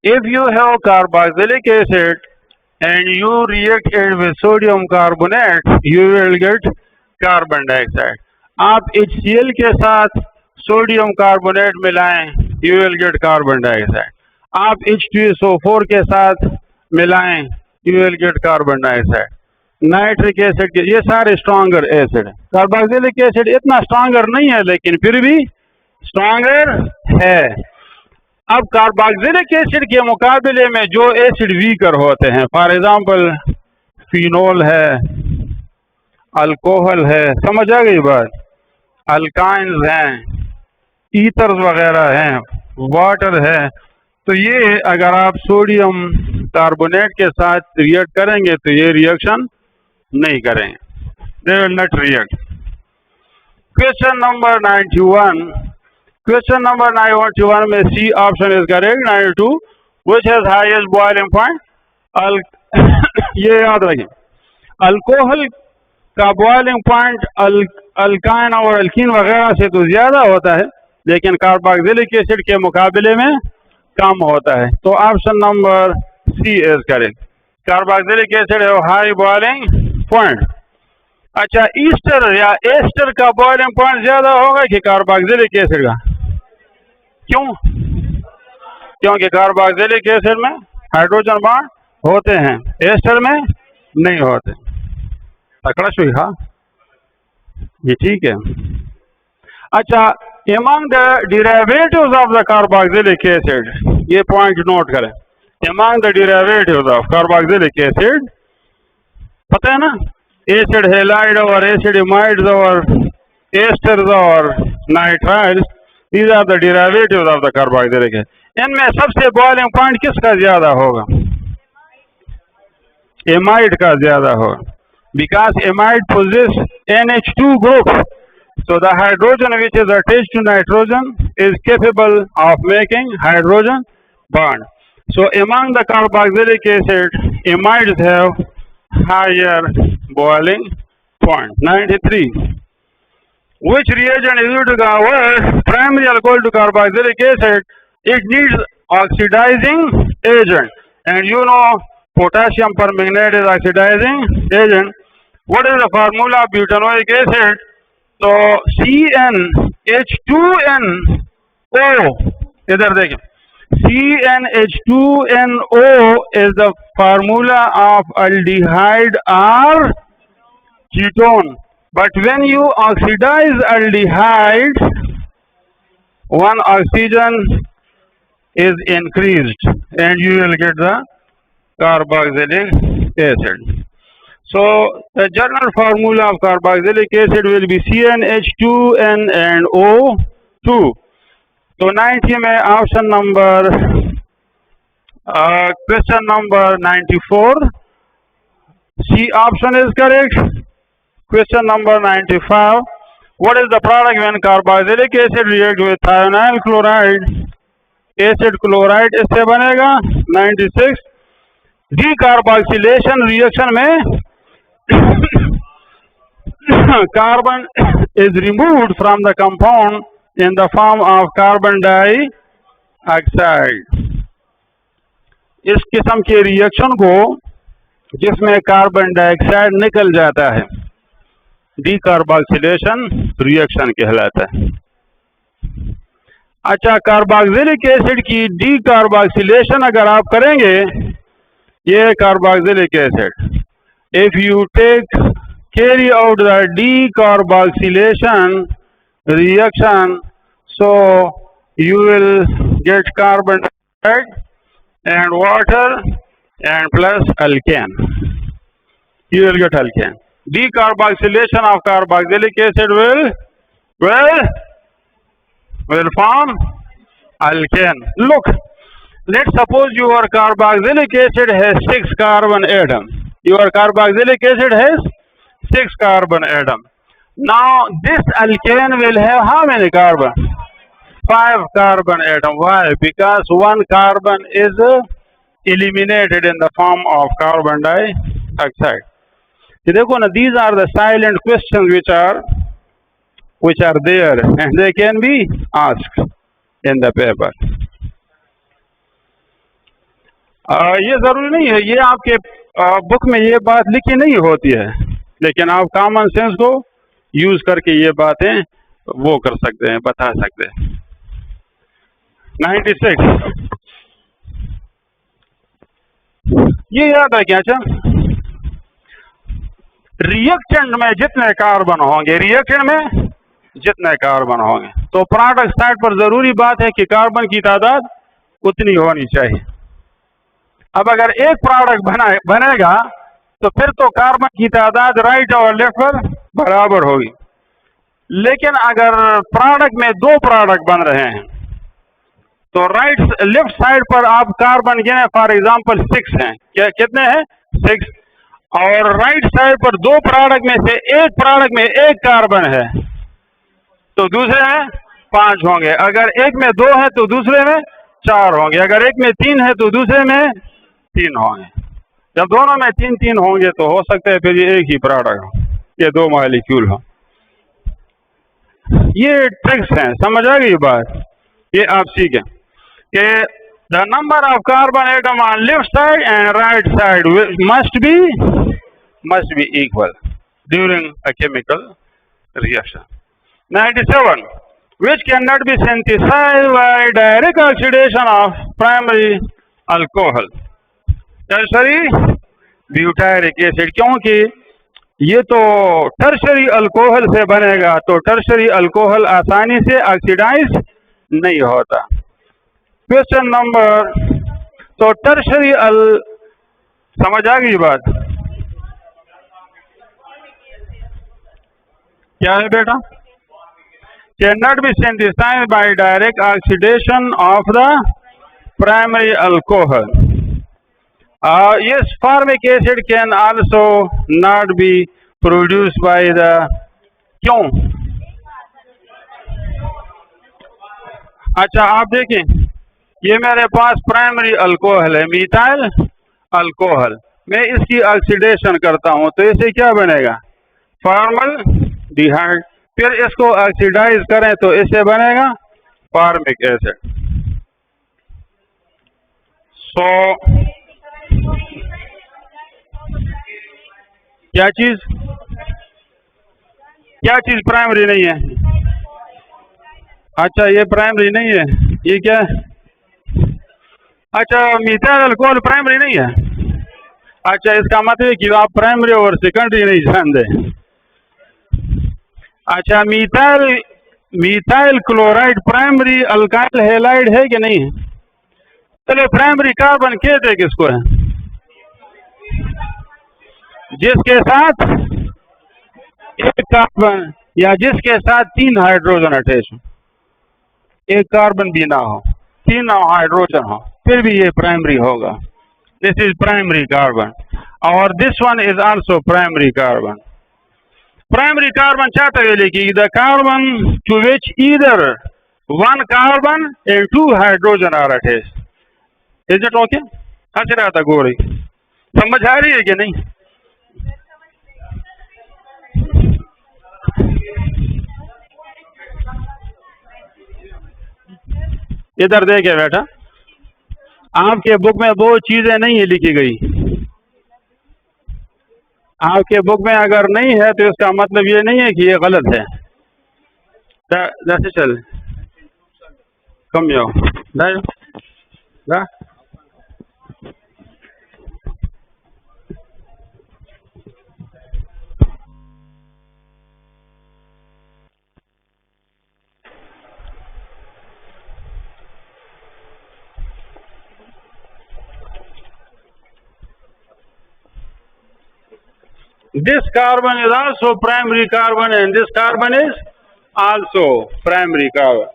if you have carboxylic acid and you react it with sodium carbonate, you will get carbon dioxide. आप HCl के साथ सोडियम कार्बोनेट मिलाएं, you will get carbon dioxide. आप H2SO4 के साथ मिलाएं, you will get carbon dioxide. Nitric acid के, ये सारे स्ट्रॉन्गर एसिड है। कार्बोक्सिलिक एसिड इतना स्ट्रॉन्गर नहीं है, लेकिन फिर भी स्ट्रॉन्गर है। अब कार्बोक्सिलिक एसिड के मुकाबले में जो एसिड वीकर होते हैं, फॉर एग्जांपल फिनोल है, अल्कोहल है, समझ आ गई बात, अल्काइंस हैं, ईथर्स वगैरह हैं, वाटर है, तो ये अगर आप सोडियम कार्बोनेट के साथ रिएक्ट करेंगे तो ये रिएक्शन नहीं करेंगे, they will not react. Question number 91। Question number 91 में C option is correct. 92 which has highest boiling point. ये याद रखें, अल्कोहल का बॉइलिंग पॉइंट अल्काइन और अल्कीन वगैरह से तो ज्यादा होता है, लेकिन कार्बोक्सिलिक एसिड के मुकाबले में कम होता है। तो option number C is correct. Carboxylic acid है हाई बॉइलिंग पॉइंट। अच्छा, ईस्टर या एस्टर का बॉइलिंग पॉइंट ज्यादा होगा कि कार्बोक्सिलिक एसिड का? क्यों? क्योंकि कार्बोक्सिलिक एसिड में हाइड्रोजन बॉन्ड होते हैं, एस्टर में नहीं होते। तकड़ा सुई, हाँ ये ठीक है। अच्छा, among the derivatives of the carboxylic acid, ये पॉइंट नोट करें। among the derivatives of carboxylic acid, पता है ना, एसिड हेलाइड और एसिड इमाइड्स और एस्टर्स और nitrides, these are the derivatives of the carboxylic acid। इनमें सबसे बॉइलिंग पॉइंट किसका ज्यादा होगा? एमाइड का ज्यादा होगा, because amide possess NH2 group, so the hydrogen which is attached to nitrogen is capable of making hydrogen bond. So among the carboxylic acid, amides have higher boiling point. 93. Which reagent is used to convert primary alcohol to carboxylic acid? It needs oxidizing agent, and you know potassium permanganate is oxidizing agent. What is the formula of butanoic acid? So CnH2nO, इधर देखें, CnH2nO is the formula of aldehyde or ketone. But when you oxidize aldehyde, one oxygen is increased and you will get the carboxylic acid. So the general formula of carboxylic acid will be CnH2n and O2. So 90 में option number question number 94 C option is correct. Question number 95. What is the product when carboxylic acid react with thionyl chloride? Acid chloride इससे बनेगा। 96. डीकार्बोक्सिलेशन रिएक्शन में carbon is removed from the compound in the form of carbon dioxide. इस किस्म के रिएक्शन को जिसमें कार्बन डाइऑक्साइड निकल जाता है डीकार्बोक्सिलेशन रिएक्शन कहलाता है। अच्छा, कार्बोक्सिलिक एसिड की डीकार्बोक्सिलेशन अगर आप करेंगे, ये carboxylic acid, if you take carry out the decarboxylation reaction, so you will get carbon dioxide and water and plus alkane. You will get alkane. Decarboxylation of carboxylic acid will form alkane. Look, let's suppose your carboxylic acid has 6 carbon atom. Your carboxylic acid has 6 carbon atom. Now this alkane will have how many carbon? 5 carbon atom. Why? Because one carbon is eliminated in the form of carbon dioxide. देखो ना, these are the silent questions which are there and they can be asked in the paper. ये जरूरी नहीं है, ये आपके बुक में ये बात लिखी नहीं होती है, लेकिन आप कॉमन सेंस को यूज करके ये बातें वो कर सकते हैं, बता सकते हैं। 96. ये याद है क्या? अच्छा, रिएक्टेंट में जितने कार्बन होंगे, रिएक्टेंट में जितने कार्बन होंगे, तो प्रोडक्ट साइड पर जरूरी बात है कि कार्बन की तादाद उतनी होनी चाहिए। अब अगर एक प्रोडक्ट बनेगा तो फिर तो कार्बन की तादाद राइट और लेफ्ट पर बराबर होगी। लेकिन अगर प्रोडक्ट में 2 प्रोडक्ट बन रहे हैं तो लेफ्ट साइड पर आप कार्बन गिने, फॉर एग्जांपल 6 हैं, क्या कितने हैं? 6। और राइट साइड पर 2 प्रोडक्ट में से एक प्रोडक्ट में 1 कार्बन है तो दूसरे में 5 होंगे। अगर एक में 2 है तो दूसरे में 4 होंगे। अगर एक में 3 है तो दूसरे में 3 होंगे। जब दोनों में 3 होंगे तो हो सकता है फिर ये एक ही प्रोडक्ट हो, ये 2 मॉलिक्यूल हो। ये ट्रिक्स हैं, समझ आ गई बात? ये आप सीखें कि the number of carbon atom on left side and right side must be equal during a chemical reaction. 97. Which cannot be synthesized by direct oxidation of primary alcohol? Tertiary butyric acid, क्योंकि ये तो टर्शरी अल्कोहल से बनेगा, तो टर्शरी अल्कोहल आसानी से ऑक्सीडाइज नहीं होता। क्वेश्चन नंबर, तो टर्शरी समझ आ गई बात? क्या है बेटा? Can not be synthesised by direct oxidation of the primary alcohol. Yes, formic acid can also not be produced by the, क्यों? अच्छा आप देखें, ये मेरे पास प्राइमरी अल्कोहल है, मीथाइल अल्कोहल, मैं इसकी ऑक्सीडेशन करता हूं तो इसे क्या बनेगा? फॉर्मल्डिहाइड। फिर इसको ऑक्सीडाइज करें तो इससे बनेगा फॉर्मिक एसिड। सो क्या चीज प्राइमरी नहीं है? अच्छा ये प्राइमरी नहीं है, ये क्या है? अच्छा मीथाइल अल्कोहल प्राइमरी नहीं है। अच्छा इसका मतलब है कि आप प्राइमरी और सेकेंडरी नहीं जानते। अच्छा methyl chloride primary alkyl halide है कि नहीं है? चलो प्राइमरी कार्बन कहते किसको है? जिसके साथ एक कार्बन या जिसके साथ 3 हाइड्रोजन अटैच हो, एक कार्बन भी ना हो, 3 हाइड्रोजन हो, फिर भी ये प्राइमरी होगा। दिस इज प्राइमरी कार्बन और this one is also primary carbon. Primary carbon चाहते हुए लिखिए the carbon to which either 1 carbon and 2 hydrogen are attach. Is it okay? हंस रहा था गोरी, समझ आ रही है कि नहीं? इधर देखे बेटा, आपके बुक में वो चीजें नहीं है लिखी गई। आपके बुक में अगर नहीं है तो इसका मतलब ये नहीं है कि ये गलत है। जैसे चल कम जाओ दा। This carbon is also primary carbon and this carbon is also primary carbon.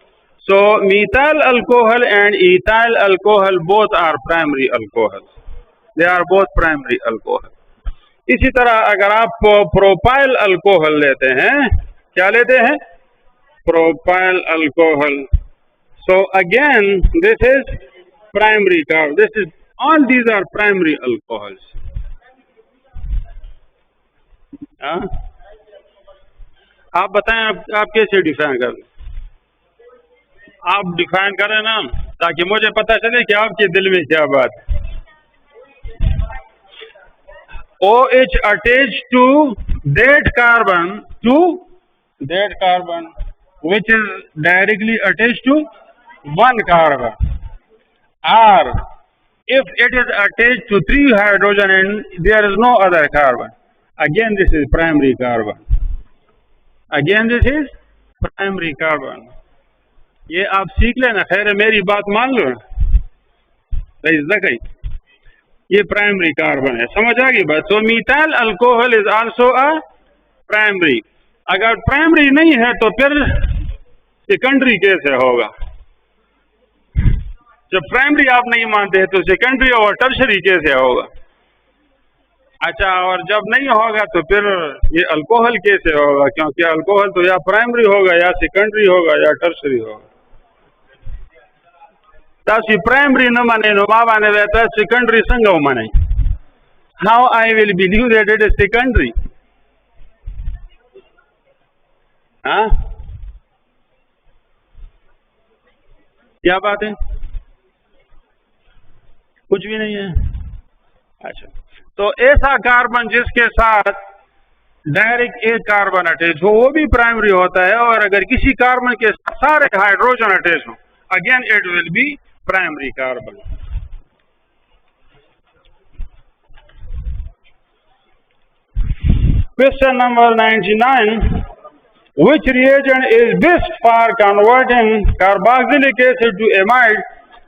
So methyl alcohol and ethyl alcohol both are primary alcohols. They are both primary alcohol. इसी तरह अगर आप प्रोपाइल अल्कोहल लेते हैं, क्या लेते हैं? Propyl alcohol. So again this is primary carbon. This is all these are primary alcohols. आप बताएं आप कैसे डिफाइन कर? आप डिफाइन करें ना, ताकि मुझे पता चले कि आपके दिल में क्या बात है। OH attached to that carbon which is directly attached to 1 carbon, or if it is attached to 3 hydrogen and there is no other carbon, again this is primary carbon. Again this is primary carbon. ये आप सीख लेना, खैर है मेरी बात मान लो, ये प्राइमरी कार्बन है, समझ आ गई बात? तो methyl alcohol is also a primary. अगर प्राइमरी नहीं है तो फिर सेकेंडरी कैसे होगा? जब प्राइमरी आप नहीं मानते तो सेकेंडरी और टर्शरी कैसे होगा? अच्छा, और जब नहीं होगा तो फिर ये अल्कोहल कैसे होगा? क्योंकि अल्कोहल तो या प्राइमरी होगा या सेकेंडरी होगा या टर्शरी होगा। तासी प्राइमरी न माने नो बाबा ने वेता सेकेंडरी संगो माने। How I will believe that it is secondary? हाँ, क्या बात है? कुछ भी नहीं है। अच्छा, तो ऐसा कार्बन जिसके साथ डायरेक्ट एक कार्बन अटैच हो वो भी प्राइमरी होता है, और अगर किसी कार्बन के सारे हाइड्रोजन अटैच हो again it will be primary carbon. Question number 99, which reagent is best for converting carboxylic acid to amide?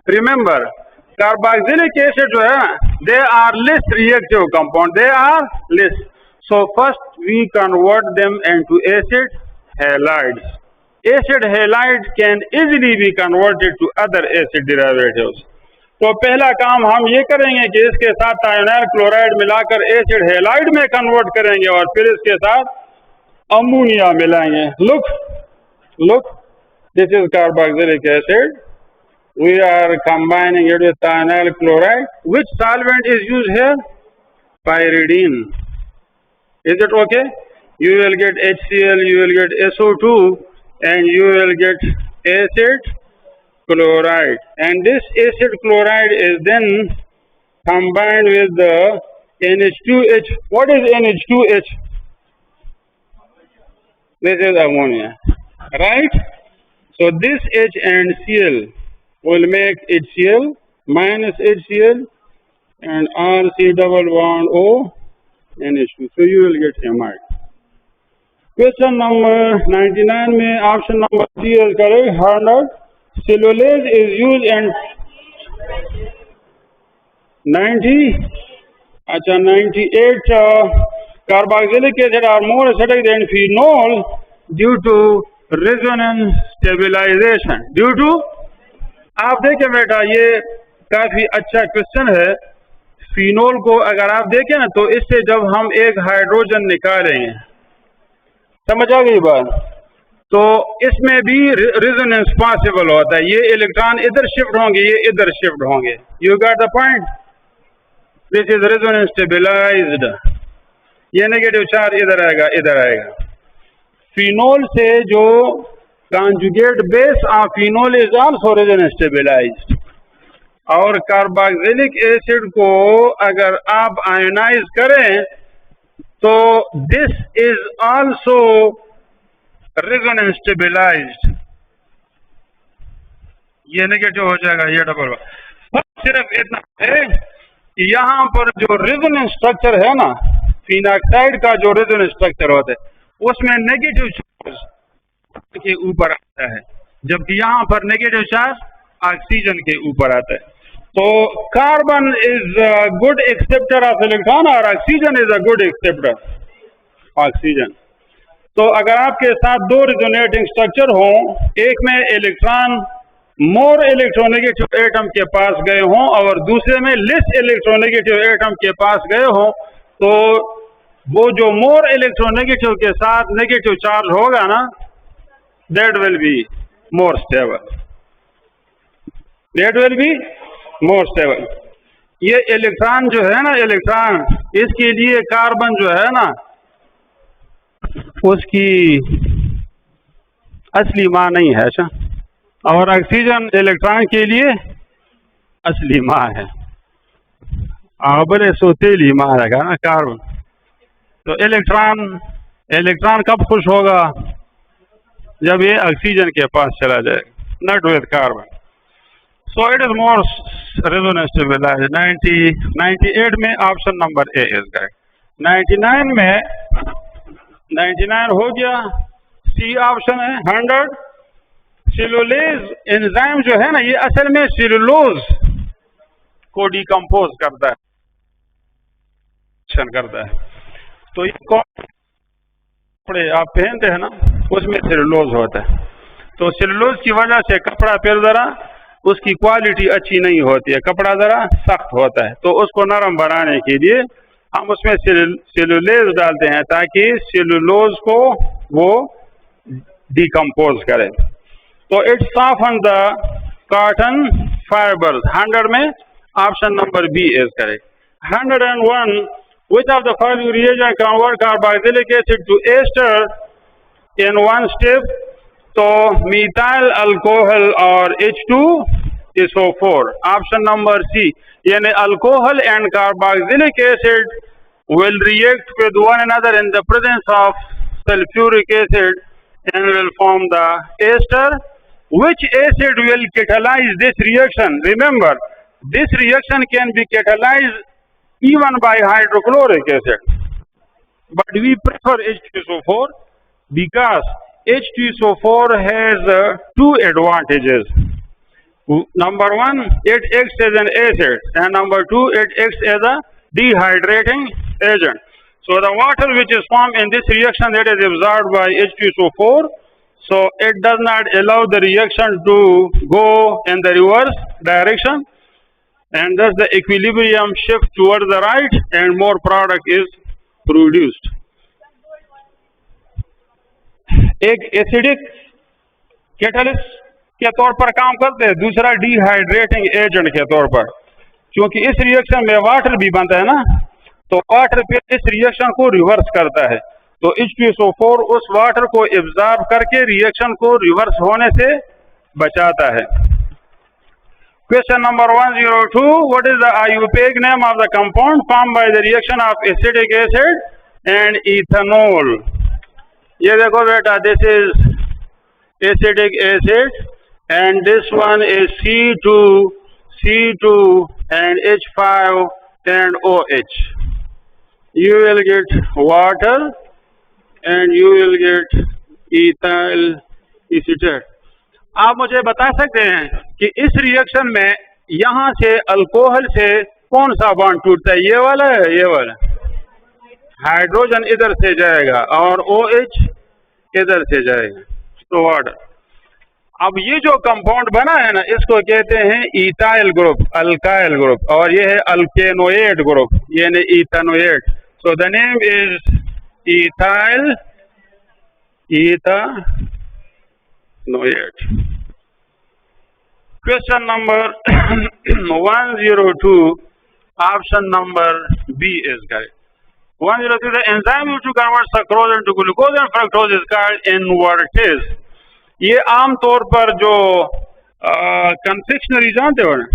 Remember, carboxylic acid जो है they are less reactive compound, they are less. So first we convert them into acid halides. Acid halide can easily be converted to other acid derivatives. तो पहला काम हम ये करेंगे कि इसके साथ थायोनाइल क्लोराइड मिलाकर एसिड हेलाइड में कन्वर्ट करेंगे और फिर इसके साथ अमोनिया मिलाएंगे। look, this is carboxylic acid. We are combining it with thionyl chloride. Which solvent is used here? Pyridine. Is it okay? You will get HCl, you will get SO2, and you will get acid chloride. And this acid chloride is then combined with the NH2H. What is NH2H? This is ammonia, right? So this H and Cl will make HCl minus HCl and RC double bond O NH2. So you will get amide. Question number 99 में option number C is correct. 100. Cellulose is used in 90. अच्छा 98. Carboxylic acid are more acidic than phenol due to resonance stabilization. Due to, आप देखें बेटा ये काफी अच्छा क्वेश्चन है। फिनोल को अगर आप देखें ना तो इससे जब हम एक हाइड्रोजन निकालेंगे, समझ आ गई बात, तो इसमें भी रेजोनेंस पॉसिबल होता है। ये इलेक्ट्रॉन इधर शिफ्ट होंगे, ये इधर शिफ्ट होंगे। You got the point? This is resonance stabilised. ये नेगेटिव चार्ज इधर आएगा, इधर आएगा। फिनोल से जो conjugate base of phenol is also resonance stabilised. और कार्बोक्सिलिक एसिड को अगर आप आयोनाइज करें तो this is also resonance stabilised. ये नेगेटिव हो जाएगा, ये डबल। सिर्फ इतना है कि यहाँ पर जो रेजोनेंस स्ट्रक्चर है ना, फिनॉक्साइड का जो रेजोनेंस स्ट्रक्चर होता है उसमें नेगेटिव चार्ज के ऊपर आता है, जबकि यहाँ पर नेगेटिव चार्ज ऑक्सीजन के ऊपर आता है। तो carbon is a good acceptor of electron और oxygen is a good acceptor oxygen. तो अगर आपके साथ दो रेजोनेटिंग स्ट्रक्चर हो, एक में इलेक्ट्रॉन मोर इलेक्ट्रोनेगेटिव एटम के पास गए हों और दूसरे में लेस इलेक्ट्रोनेगेटिव एटम के पास गए हों, तो वो जो मोर इलेक्ट्रोनेगेटिव के साथ नेगेटिव चार्ज होगा ना, that will be more stable, that will be more stable. ये इलेक्ट्रॉन जो है ना, इलेक्ट्रॉन, इसके लिए कार्बन जो है ना उसकी असली माँ नहीं है। अच्छा, और ऑक्सीजन इलेक्ट्रॉन के लिए असली माँ है, बड़े सोतेली माँ रहेगा ना कार्बन। तो इलेक्ट्रॉन कब खुश होगा? जब ये ऑक्सीजन के पास चला जाएगा, not with carbon. So it is more resonance stabilised. 98 में option number A is correct. 99 हो गया, सी ऑप्शन है। 100 सेलुलोज एंजाइम जो है ना, ये असल में सेलुलोज को डिकम्पोज करता है, तो ये कपड़े आप पहनते हैं ना, उसमें सेलुलोज होता है। तो सेलुलोज की वजह से कपड़ा फिर जरा उसकी क्वालिटी अच्छी नहीं होती है, कपड़ा जरा सख्त होता है। तो उसको नरम बनाने के लिए हम उसमें सेलुलोज डालते हैं ताकि सेलुलोज को वो डिकम्पोज करे। तो it soften the cotton fibres. 100 में option number B is correct. 101 which of the following reagent convert carboxylic acid to ester in one step? तो मिथाइल अल्कोहल और H2SO4 ऑप्शन नंबर सी, यानी alcohol and carboxylic acid will react with one another in the presence of sulfuric acid and will form the ester. Which acid will catalyze this reaction? Remember, this reaction can be catalyzed even by hydrochloric acid, but we prefer H2SO4 because H2SO4 has two advantages. Number one, it acts as an acid, and number two, it acts as a dehydrating agent. So the water which is formed in this reaction, that is absorbed by H2SO4, so it does not allow the reaction to go in the reverse direction, and thus the equilibrium shifts towards the right and more product is produced. एक एसिडिक कैटलिस्ट के तौर पर काम करते हैं, दूसरा डिहाइड्रेटिंग एजेंट के तौर पर। क्योंकि इस रिएक्शन में वाटर भी बनता है ना, तो वाटर फिर इस रिएक्शन को रिवर्स करता है, तो H2SO4 उस वाटर को एब्जॉर्ब करके रिएक्शन को रिवर्स होने से बचाता है। Question number 102, what is the IUPAC name of the compound form by the reaction of acetic acid and ethanol? ये देखो बेटा, this is acetic acid and this one is C2 and H5 and OH. You will get water and you will get ethyl acetate. आप मुझे बता सकते हैं कि इस रिएक्शन में यहाँ से अल्कोहल से कौन सा बॉन्ड टूटता है? ये वाला है, ये वाला। हाइड्रोजन इधर से जाएगा और OH इधर से जाएगा, तो वाटर। अब ये जो कंपाउंड बना है ना, इसको कहते हैं इथाइल ग्रुप, अल्काइल ग्रुप, और ये है अल्केनोएट ग्रुप, यानी ethanoate. So the name is ethyl ethanoate. Question number 102, option number B is correct. 102, the enzyme used to convert sucrose into glucose and fructose is called invertase. ये आम तौर पर जो कन्फेक्शनरी जानते हो ना,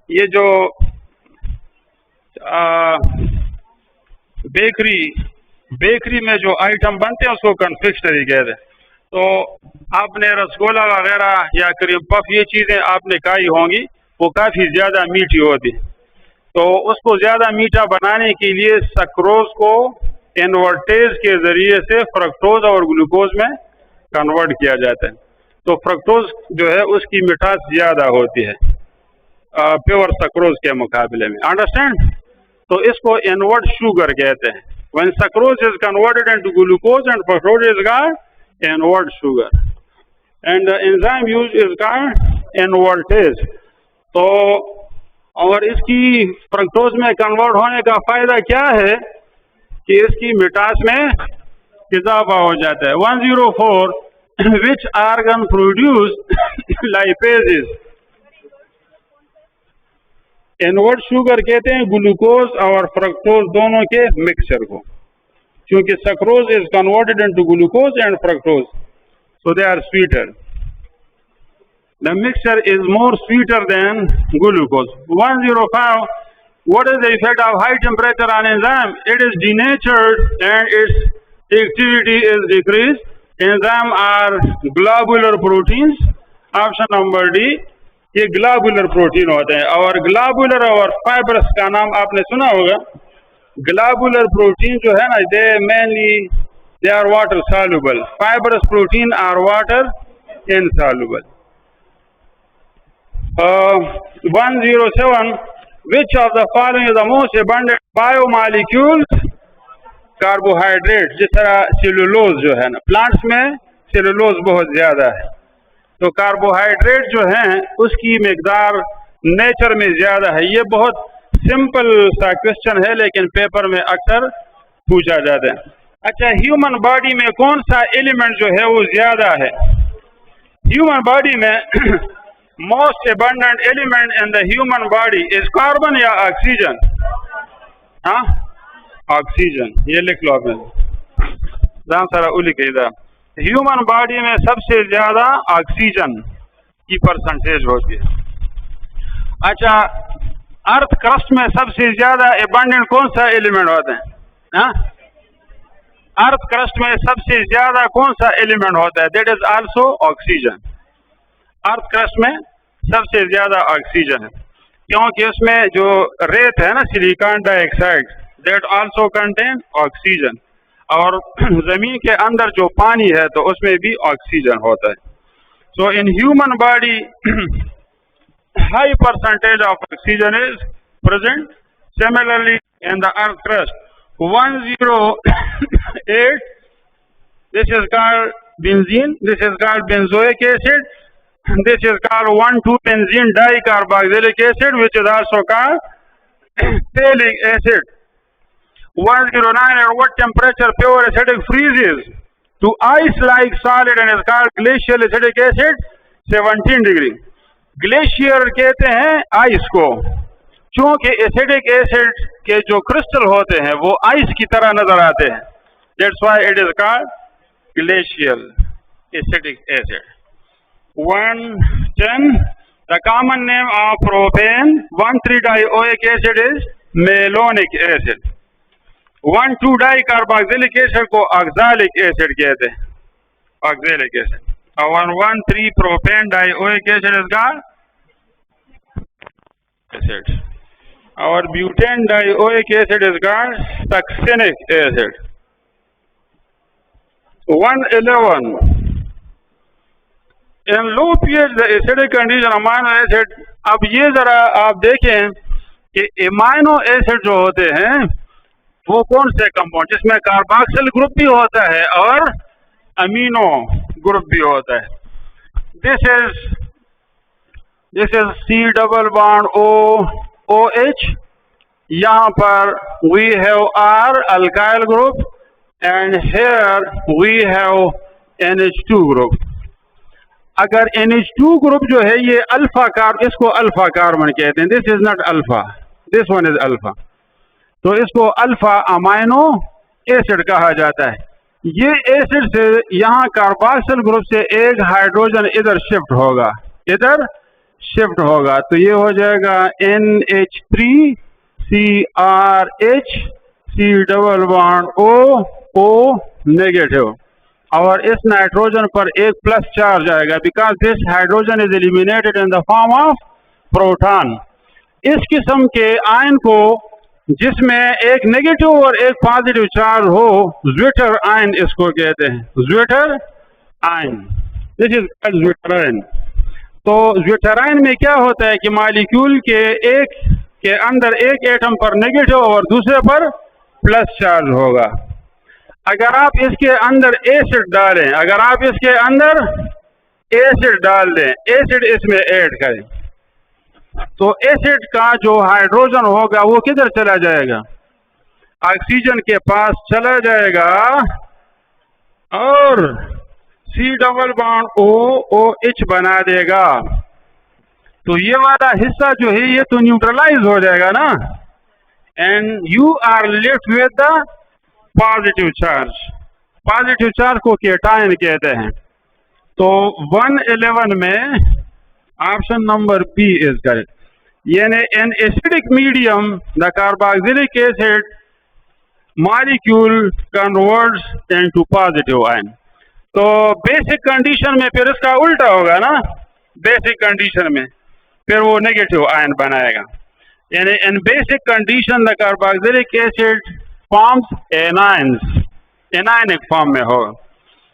ये जो बेकरी में जो आइटम बनते हैं उसको कन्फेक्शनरी कहते हैं। तो आपने रसगुल्ला वगैरह या क्रीम पफ ये चीज़ें आपने खाई होंगी, वो काफ़ी ज़्यादा मीठी होती, तो उसको ज़्यादा मीठा बनाने के लिए सक्रोज को इन्वर्टेज के ज़रिए से फ्रक्टोज और ग्लूकोज में कन्वर्ट किया जाता है। तो फ्रक्टोज जो है उसकी मिठास ज़्यादा होती है प्योर सक्रोज के मुकाबले में। अंडरस्टैंड? तो इसको इन्वर्ट शुगर कहते हैं। When sucrose is converted into glucose and fructose is called invert sugar and the enzyme used is called invertase. तो और इसकी फ्रक्टोज में कन्वर्ट होने का फायदा क्या है कि इसकी मिठास में इजाफा हो जाता है। 104, which organ produce lipases? Invert sugar कहते हैं ग्लूकोज और फ्रक्टोज दोनों के मिक्सचर को, क्योंकि sucrose is converted into glucose and fructose, so they are sweeter. The mixture is more sweeter than glucose. 105, what is the effect of high temperature on enzyme? It is denatured and its activity is decreased. Enzyme are globular proteins. Option number D, ये globular protein होते हैं। और globular और fibrous का नाम आपने सुना होगा। Globular protein जो है ना, they are water soluble. Fibrous protein are water insoluble. 107, which of the following is the most abundant biomolecules? Carbohydrate, जिस तरह सेलुलोज जो है ना, प्लांट्स में सेलुलोज बहुत ज़्यादा है, तो कार्बोहाइड्रेट जो है उसकी मिकदार नेचर में ज़्यादा है। ये बहुत सिंपल सा क्वेश्चन है, लेकिन पेपर में अक्सर पूछा जाता है। अच्छा, ह्यूमन बॉडी में कौन सा एलिमेंट जो है वो ज़्यादा है? ह्यूमन बॉडी में most abundant element in the human body is carbon या ऑक्सीजन? हाँ, ऑक्सीजन। ये लिख लो आपने, दाम सारा उली के इधर। ह्यूमन बॉडी में सबसे ज्यादा ऑक्सीजन की परसेंटेज होती है। अच्छा, अर्थ क्रस्ट में सबसे ज्यादा एबंडेंट कौन सा एलिमेंट होता है? हाँ, अर्थ क्रस्ट में सबसे ज्यादा कौन सा एलिमेंट होता है? That is also oxygen. Earth crust में सबसे ज्यादा ऑक्सीजन है, क्योंकि उसमें जो रेत है ना, silicon dioxide, that also contain oxygen. और जमीन के अंदर जो पानी है तो उसमें भी ऑक्सीजन होता है। So in human body high percentage of oxygen is present. Similarly, in the earth crust, 108, this is called benzene, this is called benzoic acid, this is called 1,2-benzene dicarboxylic acid, which is also called phthalic acid. 109, at what temperature pure acidic freezes to ice-like solid and is called glacial acidic acid? 17 degree. Glacier कहते हैं आइस को, क्योंकि एसिडिक एसिड के जो क्रिस्टल होते हैं वो आइस की तरह नजर आते हैं। That's why it is called glacial acidic acid. 110, the common name of propane 1,3-dioic acid is malonic acid. 1,2-dicarboxylic acid को ऑक्सैलिक एसिड कहते हैं, ऑक्सैलिक एसिड। और 1,3-propane-dioic acid is called acid. Our butane-dioic acid is called succinic acid. 111, in low pH the acidic condition amino acid। अब ये जरा आप देखें कि एमाइनो एसिड जो होते हैं वो कौन से कंपाउंड, जिसमें कार्बोक्सिल ग्रुप भी होता है और अमीनो ग्रुप भी होता है। This is C double bond OH, यहाँ पर we have R alkyl group and here we have NH2 group. अगर NH2 ग्रुप जो है ये अल्फा कार्बन, इसको अल्फा कार्बन कहते हैं। This is not alpha, this one is alpha, तो इसको अल्फा अमाइनो एसिड कहा जाता है। ये एसिड से यहाँ कार्बोक्सिल ग्रुप से एक हाइड्रोजन इधर शिफ्ट होगा, इधर शिफ्ट होगा, तो ये हो जाएगा NH3CRH C double bond O negative, और इस नाइट्रोजन पर एक प्लस चार्ज आएगा, because this hydrogen is eliminated in the form of proton. इस किस्म के आयन को जिसमें एक नेगेटिव और एक पॉजिटिव चार्ज हो, ज्विटर आयन इसको कहते हैं, zwitter ion. This is zwitter ion. तो ज्विटर आयन में क्या होता है कि मॉलिक्यूल के एक के अंदर एक एटम पर नेगेटिव और दूसरे पर प्लस चार्ज होगा। अगर आप इसके अंदर एसिड डालें, अगर आप इसके अंदर एसिड डाल दें, एसिड इसमें ऐड करें, तो एसिड का जो हाइड्रोजन होगा वो किधर चला जाएगा? ऑक्सीजन के पास चला जाएगा, और C डबल बॉन्ड OH बना देगा। तो ये वाला हिस्सा जो है ये तो न्यूट्रलाइज हो जाएगा ना, and you are left with the positive charge. Positive charge को केटायन कहते हैं। तो 111 में option number B is correct, यानी in acidic medium the carboxylic acid molecule converts into positive ion. तो बेसिक कंडीशन में फिर इसका उल्टा होगा ना, बेसिक कंडीशन में फिर वो नेगेटिव आयन बनाएगा, यानी in basic condition the carboxylic acid forms anions, anionic form में हो,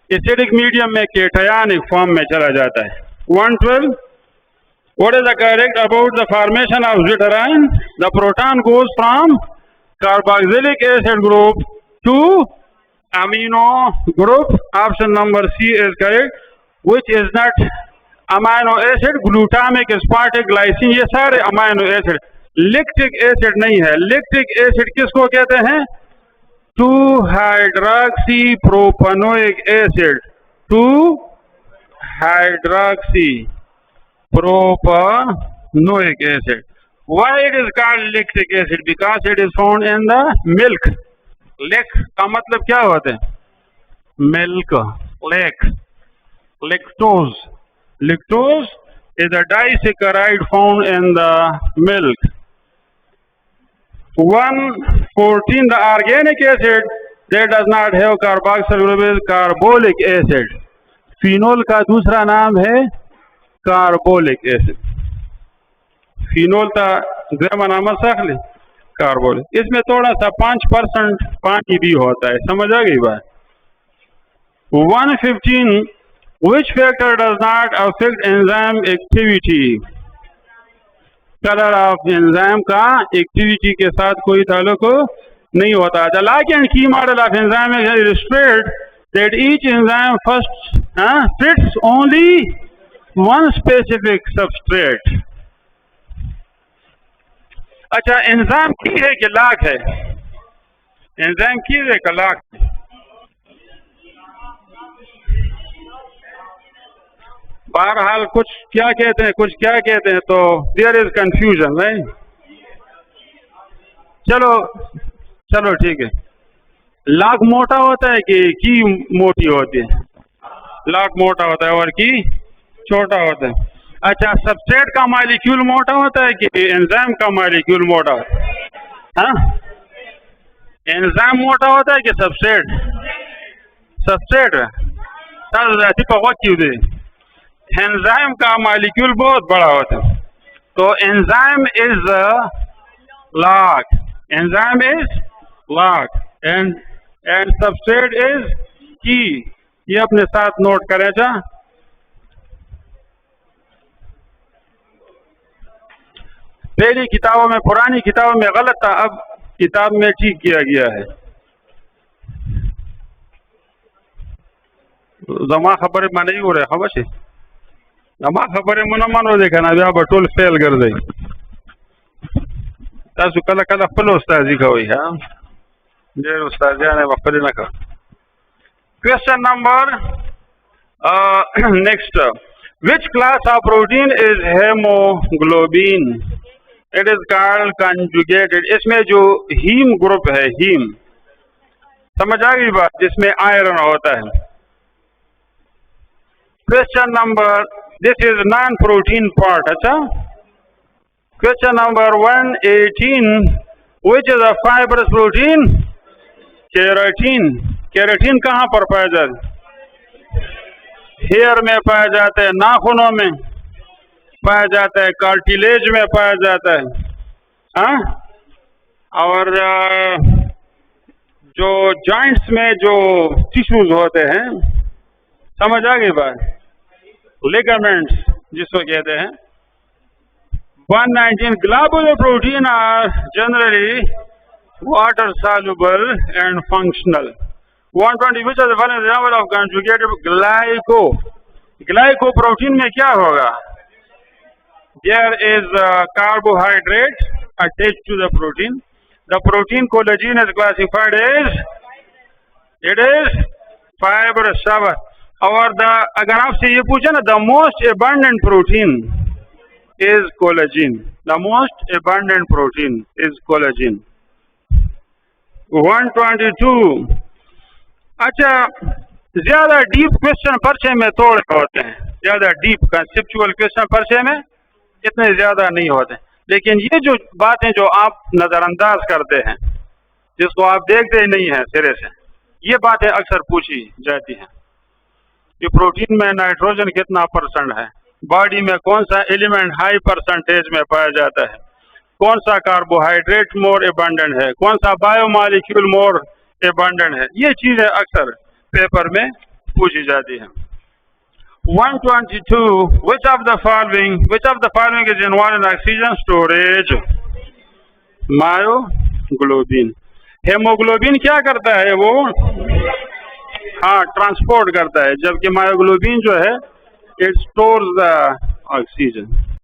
एसिडिक मीडियम में केटायनिक फॉर्म में चला जाता है। 112, what is the correct about the formation of zwitterion? The proton goes from carboxylic acid group to amino group. Option number C is correct, which is not amino acid, glutamic, aspartic, glycine, ये सारे amino acid। लैक्टिक एसिड नहीं है। लैक्टिक एसिड किसको कहते हैं? 2-hydroxypropanoic acid, 2-hydroxypropanoic acid. Why it is called lactic acid? Because it is found in the milk. Lac का मतलब क्या होता है? Milk. lactose. Lactose is a disaccharide found in the milk. 114, the organic acid that does not have carboxyl group is carbolic acid. Phenol का दूसरा नाम है कार्बोलिक एसिड. फिनोल का ग्रामा नाम सखले कार्बोलिक. इसमें थोड़ा सा 5% पानी भी होता है. समझ आ गई बात. 115, which factor does not affect enzyme activity? Colour of enzyme का एक्टिविटी के साथ कोई ताल्लुक नहीं होता. The like and key model of enzyme is illustrated that each enzyme first fits only one specific substrate. अच्छा, एंजाइम की है कि लाख है? एंजाइम की है कि लाख है? बहरहाल कुछ क्या कहते हैं, कुछ क्या कहते हैं, तो देयर इज कंफ्यूजन. राइट. चलो चलो ठीक है. लाख मोटा होता है कि की मोटी होती है? लाख मोटा होता है और की छोटा होता है. अच्छा, सबस्ट्रेट का मॉलिक्यूल मोटा होता है कि एंजाइम का मॉलिक्यूल मोटा होता है? हाँ, एंजाइम मोटा होता है कि सबस्ट्रेट? सबस्ट्रेट है. एंजाइम का मॉलिक्यूल बहुत बड़ा होता है. तो enzyme is lakh. Enzyme is lakh and substrate is की. ये अपने साथ नोट करें. जा पहली किताबों में, पुरानी किताबों में गलत था, अब किताब में ठीक किया गया है. जमा खबर माने हो रहे खबर से जमा खबर मन मानो देखा ना बया बटोल फेल कर दे. तासु कला कला फलो उस्ताजी का हुई है. जे उस्ताद जाने वफर ना का. Question number next. Which class of protein is hemoglobin? It is called conjugated. इसमें जो हीम ग्रुप है, हीम, समझ आ गई बात, जिसमें आयरन होता है. Question number, this is non-protein part. अच्छा, question number 118, which is a fibrous protein? Keratin. Keratin कहाँ पर पाया जाता है? हेयर में पाया जाता है, नाखूनों में पाया जाता है, कार्टिलेज में पाया जाता है. हाँ, और जो जॉइंट्स में जो टिश्यूज होते हैं, समझ आ गई बात, लिगामेंट्स जिसको कहते हैं. 119, globular protein are generally water soluble and functional. 120, which is the following example of conjugated glyco? Glyco protein में क्या होगा? There is a carbohydrate attached to the protein. The protein collagen is classified as, it is fibrous. और अगर आपसे ये पूछे ना, the most abundant protein is collagen. The most abundant protein is collagen. 122. अच्छा, ज्यादा डीप क्वेश्चन परिचय में थोड़े होते हैं. ज्यादा डीप कंसेप्चुअल क्वेश्चन परिचय में इतने ज्यादा नहीं होते. लेकिन ये जो बातें जो आप नजरअंदाज करते हैं, जिसको आप देखते ही नहीं हैं सिरे से, ये बातें अक्सर पूछी जाती हैं कि प्रोटीन में नाइट्रोजन कितना % है, बॉडी में कौन सा एलिमेंट हाई % में पाया जाता है, कौन सा कार्बोहाइड्रेट मोर एबंडेंट है, कौन सा बायोमॉलिक्यूल मोर एबंडेंट है. ये चीजें अक्सर पेपर में पूछी जाती हैं. 122, which of the following is involved in oxygen storage? Myoglobin. Haemoglobin क्या करता है? वो हाँ, ट्रांसपोर्ट करता है, जबकि मायोग्लोबिन जो है, इट स्टोर्स द ऑक्सीजन.